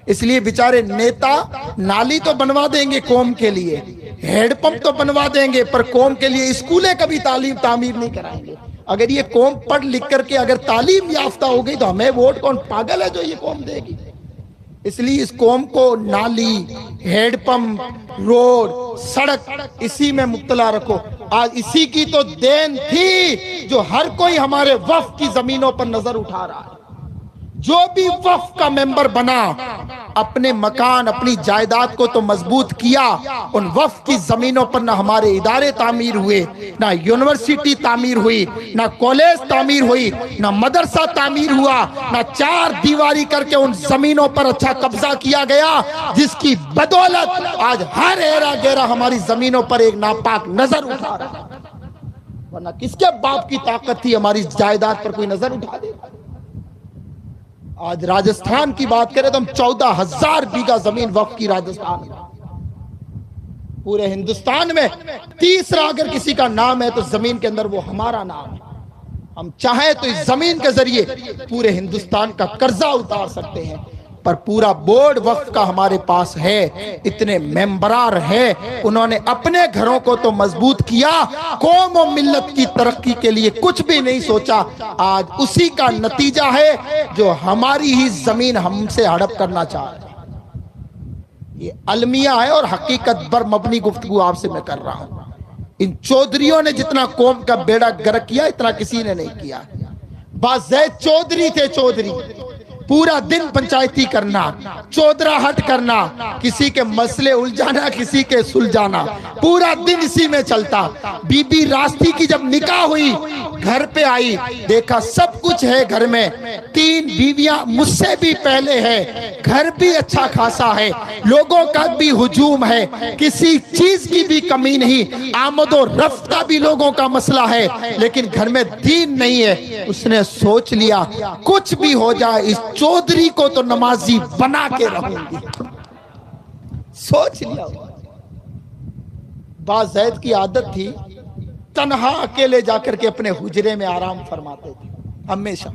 Speaker 3: اس لیے بیچارے نیتا نالی تو بنوا دیں گے قوم کے لیے، ہیڈ پمپ تو بنوا دیں گے، پر قوم کے لیے اسکولیں کبھی تعمیر نہیں کرائیں گے۔ اگر یہ قوم پڑھ لکھ کر کے اگر تعلیم یافتہ ہو گئی تو ہمیں ووٹ کون پاگل ہے جو یہ قوم دے گی؟ اس لیے اس قوم کو نالی، ہیڈ پمپ، روڈ، سڑک اسی میں مبتلا رکھو۔ آج اسی کی تو دین تھی جو ہر کوئی ہمارے وقف کی زمینوں پر نظر اٹھا رہا ہے۔ جو بھی وقف کا ممبر بنا، اپنے مکان، اپنی جائیداد کو تو مضبوط کیا، ان وقف کی زمینوں پر نہ ہمارے ادارے تعمیر ہوئے، نہ یونیورسٹی تعمیر ہوئی، نہ کالج تعمیر ہوئی، نہ مدرسہ تعمیر ہوا، نہ 4 دیواری کر کے ان زمینوں پر اچھا قبضہ کیا گیا، جس کی بدولت آج ہر ایرا گیرا ہماری زمینوں پر ایک ناپاک نظر اٹھا رہا ہے۔ ورنہ کس کے باپ کی طاقت تھی ہماری جائیداد پر کوئی نظر اٹھا دے؟ آج راجستھان کی بات کریں تو ہم 14,000 بیگہ زمین وقف کی راجستھان میں، پورے ہندوستان میں تیسرا اگر کسی کا نام ہے تو زمین کے اندر وہ ہمارا نام ہے۔ ہم چاہیں تو اس زمین کے ذریعے پورے ہندوستان کا قرضہ اتار سکتے ہیں، پر پورا بورڈ وقف کا ہمارے پاس ہے، اتنے ممبرار ہیں، انہوں نے اپنے گھروں کو تو مضبوط کیا، قوم و ملت کی ترقی کے لیے کچھ بھی نہیں سوچا۔ آج اسی کا نتیجہ ہے جو ہماری ہی زمین ہم سے ہڑپ کرنا چاہ رہے ہیں۔ یہ المیہ ہے اور حقیقت پر مبنی گفتگو آپ سے میں کر رہا ہوں۔ ان چودھریوں نے جتنا قوم کا بیڑا گرک کیا اتنا کسی نے نہیں کیا۔ بازید چودھری تھے، چودھری پورا دن پنچایتی کرنا، چودراہٹ کرنا، کسی کے مسئلے الجھانا، کسی کے سلجھانا، پورا دن اسی میں چلتا۔ بی بی راستی کی جب نکاح ہوئی، گھر پہ آئی، دیکھا سب کچھ ہے گھر میں، 3 بیویاں مجھ سے بھی پہلے ہے، گھر بھی اچھا خاصا ہے، لوگوں کا بھی ہجوم ہے، کسی چیز کی بھی کمی نہیں، آمد و رفت کا بھی لوگوں کا مسئلہ ہے، لیکن گھر میں دین نہیں ہے۔ اس نے سوچ لیا کچھ بھی ہو جائے اس چودھری کو تو نمازی بنا کے رہوں گی، سوچ لیا۔ بازید کی عادت تھی تنہا اکیلے جا کر کے اپنے حجرے میں آرام فرماتے تھے ہمیشہ،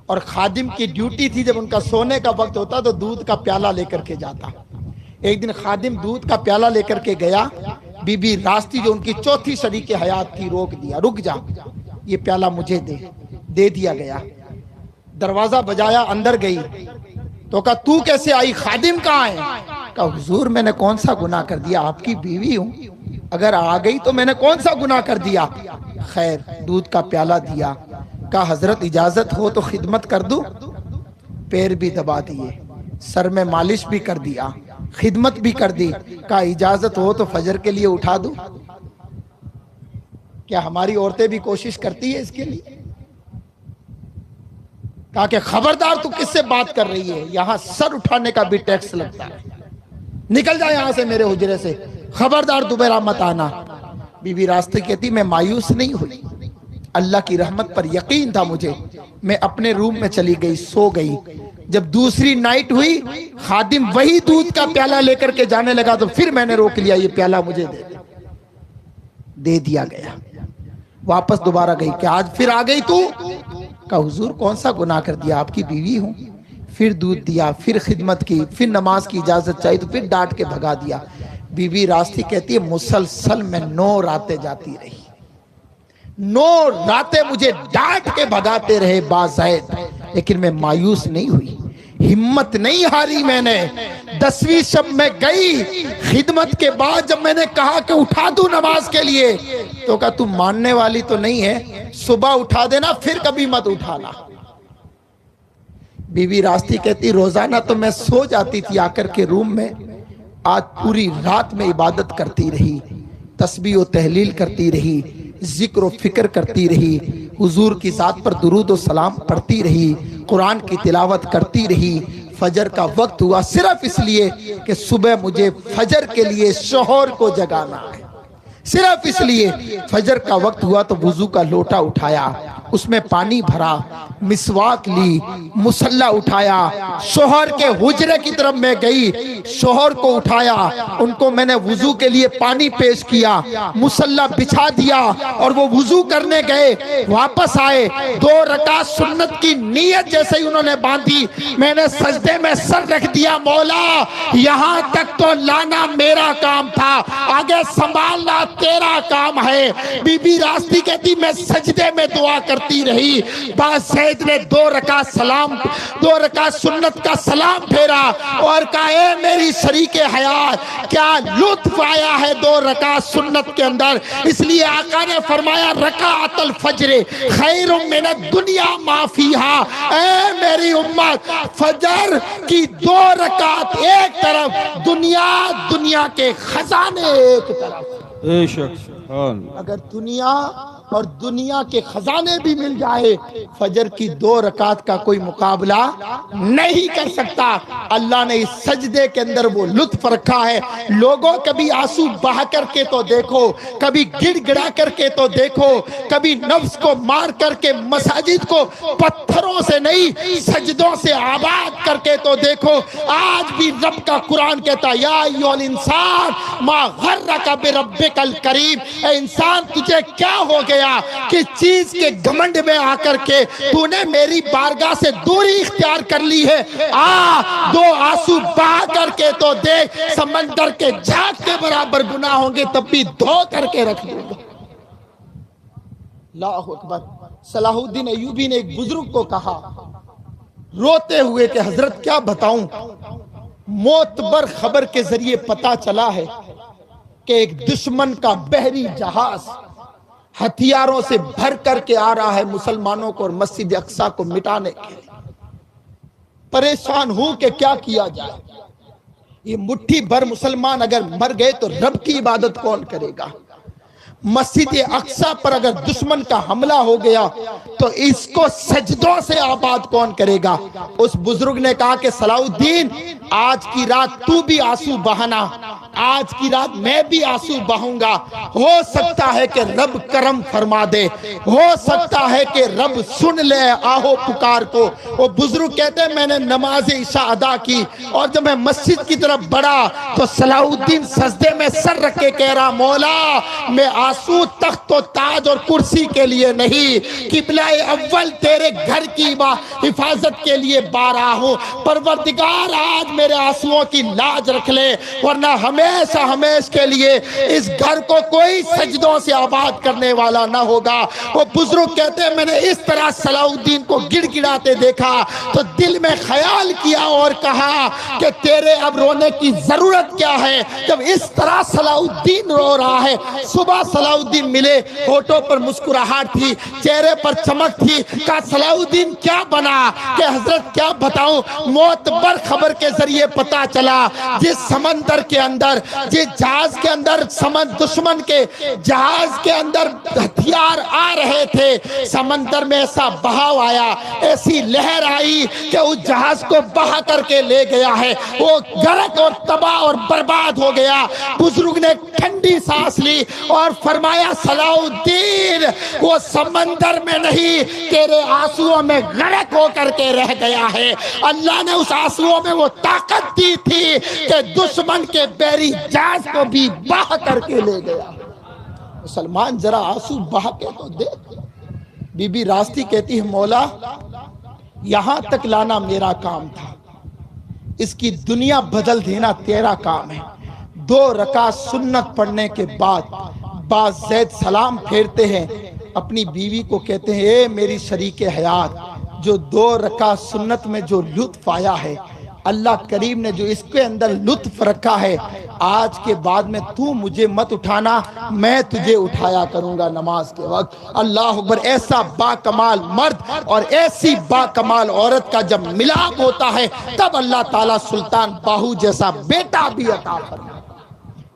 Speaker 3: اور خادم کی ڈیوٹی تھی جب ان کا سونے کا وقت ہوتا تو دودھ کا پیالہ لے کر کے جاتا، ایک دن خادم دودھ کا پیالہ لے کر کے گیا، بی بی راستی جو ان کی چوتھی شریک حیات تھی روک دیا، رک جا، یہ پیالہ مجھے دے دیا گیا۔ دروازہ بجایا، اندر گئی تو کہا تو کیسے آئی، خادم کہاں ہے؟ کہا حضور میں نے کون سا گناہ کر دیا، آپ کی بیوی ہوں، اگر آ گئی تو میں نے کون سا گناہ کر دیا؟ خیر دودھ کا پیالہ دیا، کہا حضرت اجازت ہو تو خدمت کر دوں؟ پیر بھی دبا دیے، سر میں مالش بھی کر دیا، خدمت بھی کر دی، کہا اجازت ہو تو فجر کے لیے اٹھا دوں؟ کیا ہماری عورتیں بھی کوشش کرتی ہے اس کے لیے؟ کہا کہ خبردار تو کس سے بات کر رہی ہے، یہاں سر اٹھانے کا بھی ٹیکس لگتا ہے، نکل جا یہاں سے میرے حجرے سے، خبردار دوبارہ مت آنا۔ بی بی راستے کہتی میں مایوس نہیں ہوئی، اللہ کی رحمت پر یقین تھا مجھے، میں اپنے روم میں چلی گئی، سو گئی۔ جب دوسری نائٹ ہوئی، خادم وہی دودھ کا پیالہ لے کر کے جانے لگا تو پھر میں نے روک لیا، یہ پیالہ مجھے دے دیا گیا۔ واپس دوبارہ گئی کہ آج پھر آ گئی تو؟ کہا حضور کون سا گناہ کر دیا، آپ کی بیوی ہوں۔ پھر دودھ دیا، پھر خدمت کی، پھر نماز کی اجازت چاہی تو پھر ڈانٹ کے بھگا دیا۔ بی بی راستی کہتی ہے مسلسل میں 9 راتیں جاتی رہی، 9 راتیں مجھے ڈانٹ کے بھگاتے رہے بازائد، لیکن میں مایوس نہیں ہوئی، ہمت نہیں ہاری میں نے۔ 10ویں شب میں گئی، خدمت کے بعد جب میں نے کہا کہ اٹھا دوں نماز کے لیے تو کہا تم ماننے والی تو نہیں ہے، صبح اٹھا دینا پھر کبھی مت اٹھانا۔ بی بی راستی کہتی روزانہ تو میں سو جاتی تھی آ کر کے روم میں، آج پوری رات میں عبادت کرتی رہی، تسبیح و تحلیل کرتی رہی، ذکر و فکر کرتی رہی، حضور کی ذات پر درود و سلام پڑھتی رہی، قرآن کی تلاوت کرتی رہی۔ فجر کا وقت ہوا صرف اس لیے کہ صبح مجھے فجر کے لیے شوہر کو جگانا ہے، صرف اس لیے فجر کا وقت ہوا تو وضو کا لوٹا اٹھایا، اس میں پانی بھرا، مسواک لی، مصلی اٹھایا، شوہر کے حجرے کی طرف میں گئی، شوہر کو اٹھایا، ان کو میں نے وضو کے لیے پانی پیش کیا، مصلی بچھا دیا اور وہ وضو کرنے گئے، واپس آئے، 2 رکعت سنت کی نیت جیسے ہی انہوں نے باندھی، میں نے سجدے میں سر رکھ دیا، مولا یہاں تک تو لانا میرا کام تھا، آگے سنبھالنا تیرا کام ہے۔ بی بی راستی کہتی میں سجدے میں دعا کرتی رہی، بعد زید نے 2 رکعت سنت کا سلام پھیرا اور کہا اے میری شریک حیات کیا لطف آیا ہے 2 رکعت سنت کے اندر، اس لیے آقا نے فرمایا رکعت الفجر خیر من الدنیا ما فیہا، اے میری امت فجر کی 2 رکعت ایک طرف، دنیا کے خزانے ایک طرف۔
Speaker 2: بے شک سبحان،
Speaker 3: اگر دنیا اور دنیا کے خزانے بھی مل جائے، فجر کی 2 رکعت کا کوئی مقابلہ نہیں کر سکتا۔ اللہ نے اس سجدے کے اندر وہ لطف رکھا ہے، لوگوں کبھی آنسو بہا کر کے تو دیکھو، کبھی گڑ گڑا کر کے تو دیکھو، کبھی نفس کو مار کر کے مساجد کو پتھروں سے نہیں سجدوں سے آباد کر کے تو دیکھو۔ آج بھی رب کا قرآن کہتا ہے یا ایھا الانسان ما غرک بربک الکریم، اے انسان تجھے کیا ہو گیا کہ چیز کے گھمنڈ میں آ کر کے تو نے میری بارگاہ سے دوری اختیار کر لی ہے، 2 آنسو بہا کر کے تو دیکھ، سمندر کے جھاگ کے برابر گناہ ہوں گے تب بھی دھو کر کے رکھ دوں گا۔ اللہ اکبر۔ صلاح الدین ایوبی نے ایک بزرگ کو کہا روتے ہوئے کہ حضرت کیا بتاؤں، معتبر خبر کے ذریعے پتا چلا ہے کہ ایک دشمن کا بحری جہاز ہتھیاروں سے بھر کر کے آ رہا ہے مسلمانوں کو اور مسجد اقصی کو مٹانے کے لیے۔ پریشان ہوں کہ کیا کیا جائے، یہ مٹھی بھر مسلمان اگر مر گئے تو رب کی عبادت کون کرے گا؟ مسجد اقصی پر اگر دشمن کا حملہ ہو گیا تو اس کو سجدوں سے آباد کون کرے گا؟ اس بزرگ نے کہا کہ صلاح الدین آج کی رات تو بھی آنسو بہانا، آج کی رات میں بھی آنسو بہوں گا، ہو سکتا ہے کہ رب کرم فرما دے، ہو سکتا ہے کہ رب سن لے آہو پکار کو۔ وہ بزرگ کہتے ہیں میں نے نماز عشاء ادا کی اور جب میں مسجد کی طرف بڑھا تو صلاح الدین سجدے میں سر رکھ کے کہہ رہا مولا میں آنسو تخت و تاج اور کرسی کے لیے نہیں، قبلہ اول تیرے گھر کی حفاظت کے لیے بارا ہوں۔ پروردگار آج میرے آنسوؤں کی لاج رکھ لے، ورنہ ہمیشہ ہمیش کے لیے اس گھر کو کوئی سجدوں سے آباد کرنے والا نہ ہوگا۔ وہ بزرگ کہتے ہیں میں نے اس طرح صلاح الدین کو گڑ گڑاتے دیکھا تو دل میں خیال کیا اور کہا کہ تیرے اب رونے کی ضرورت کیا ہے جب اس طرح صلاح الدین رو رہا ہے۔ صبح صلاح الدین ملے، ہونٹوں پر مسکراہٹ تھی، چہرے پر چمک تھی۔ کہا صلاح الدین کیا بنا؟ کہ حضرت کیا بتاؤں، معتبر خبر کے ذریعے پتا چلا جس سمندر کے اندر، جس جہاز کے اندر دشمن کے جہاز کے اندر ہتھیار آ رہے تھے، سمندر میں ایسا بہاؤ آیا، ایسی لہر آئی کہ اس جہاز کو بہا کر کے لے گیا ہے، وہ غرق اور تباہ اور برباد ہو گیا۔ بزرگ نے ٹھنڈی سانس لی اور فرمایا صلاح الدین وہ سمندر میں نہیں تیرے آنسوؤں میں غرق ہو کر کے رہ گیا ہے۔ اللہ نے اس آنسوؤں میں وہ طاقت دی تھی کہ دشمن کے بیری جہاز کو بھی بہا کر کے لے گیا۔ مسلمان ذرا آنسو بہا کے تو دیکھ۔ بی بی راستی کہتی ہے مولا یہاں تک لانا میرا کام تھا، اس کی دنیا بدل دینا تیرا کام ہے۔ 2 رکعت سنت پڑھنے کے بعد باز زید سلام پھیرتے ہیں، اپنی بیوی کو کہتے ہیں اے میری شریک حیات، جو 2 رکعت سنت میں جو لطف آیا ہے اللہ کریم نے جو اس کے اندر لطف رکھا ہے، آج کے بعد میں تو مجھے مت اٹھانا، میں تجھے اٹھایا کروں گا نماز کے وقت۔ اللہ اکبر۔ ایسا با کمال مرد اور ایسی با کمال عورت کا جب ملاپ ہوتا ہے تب اللہ تعالیٰ سلطان باہو جیسا بیٹا بھی عطا فرماتا۔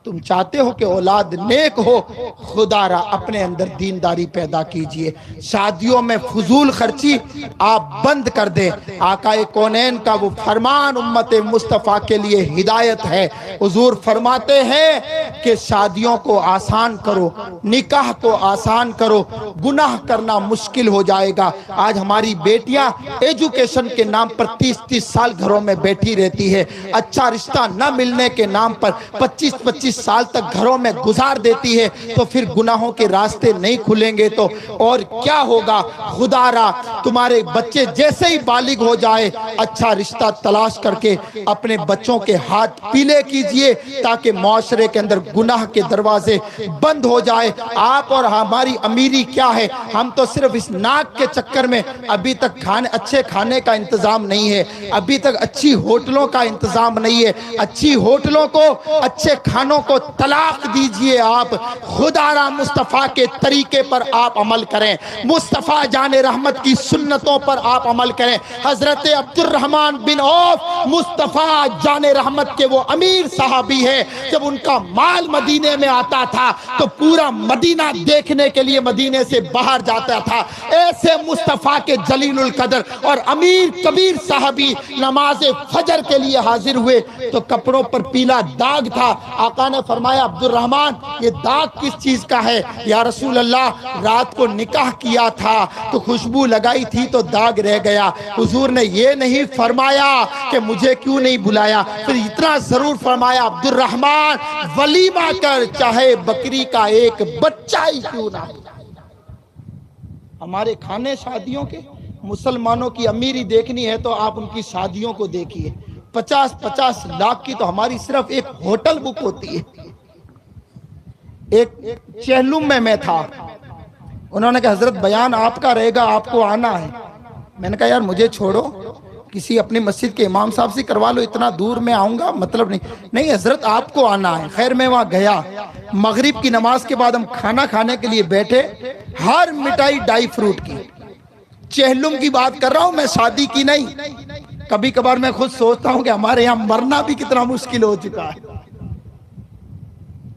Speaker 3: تم چاہتے ہو کہ اولاد نیک ہو، خدا را اپنے اندر دینداری پیدا کیجئے۔ شادیوں میں فضول خرچی آپ بند کر دیں۔ آقا کونین کا وہ فرمان امت مصطفیٰ کے لیے ہدایت ہے۔ حضور فرماتے ہیں کہ شادیوں کو آسان کرو، نکاح کو آسان کرو، گناہ کرنا مشکل ہو جائے گا۔ آج ہماری بیٹیاں ایجوکیشن کے نام پر 30 سال گھروں میں بیٹھی رہتی ہے، اچھا رشتہ نہ ملنے کے نام پر 25 سال تک گھروں میں گزار دیتی ہے، تو پھر گناہوں کے راستے نہیں کھلیں گے تو اور کیا ہوگا؟ خدا را تمہارے بچے جیسے ہی بالغ ہو جائے اچھا رشتہ تلاش کر کے اپنے بچوں کے ہاتھ پیلے کیجئے تاکہ معاشرے کے اندر گناہ کے دروازے بند ہو جائے۔ آپ اور ہماری امیری کیا ہے، ہم تو صرف اس ناک کے چکر میں ابھی تک اچھے کھانے کا انتظام نہیں ہے، ابھی تک اچھی ہوٹلوں کا انتظام نہیں ہے۔ اچھی ہوٹلوں کو، اچھے کھانوں کو طلاق دیجئے۔ آپ خدا را مصطفیٰ کے طریقے پر آپ عمل کریں، مصطفیٰ جان رحمت کی سنتوں پر آپ عمل کریں۔ حضرت عبد الرحمن بن عوف مصطفیٰ جان رحمت کے وہ امیر صحابی ہے، جب ان کا مال مدینے میں آتا تھا تو پورا مدینہ دیکھنے کے لیے مدینے سے باہر جاتا تھا۔ ایسے مصطفیٰ کے جلیل القدر اور امیر کبیر صحابی نماز فجر کے لیے حاضر ہوئے تو کپڑوں پر پیلا داغ تھا۔ آقا نے فرمایا عبد الرحمن یہ داغ کس چیز کا ہے؟ یا رسول اللہ رات کو نکاح کیا تھا تو خوشبو لگائی تھی تو داغ رہ گیا۔ حضور نے یہ نہیں فرمایا کہ مجھے کیوں نہیں بلایا، پھر اتنا ضرور فرمایا عبد الرحمن ولیمہ کر، چاہے بکری کا ایک بچہ ہی کیوں نہ ہو۔ ہمارے کھانے شادیوں کے، مسلمانوں کی امیری دیکھنی ہے تو آپ ان کی شادیوں کو دیکھیے، 50 لاکھ کی تو ہماری صرف ایک ہوٹل بک ہوتی ہے۔ ایک چہلم میں تھا، انہوں نے کہا حضرت بیان آپ کا رہے گا، آپ کو آنا ہے۔ میں نے کہا یار مجھے چھوڑو، کسی اپنی مسجد کے امام صاحب سے کروا لو، اتنا دور میں آؤں گا مطلب نہیں حضرت آپ کو آنا ہے۔ خیر میں وہاں گیا، مغرب کی نماز کے بعد ہم کھانا کھانے کے لیے بیٹھے، ہر مٹائی ڈائی فروٹ کی، چہلم کی بات کر رہا ہوں میں، شادی کی نہیں۔ کبھی کبھار میں خود سوچتا ہوں کہ ہمارے یہاں مرنا بھی کتنا مشکل ہو چکا ہے۔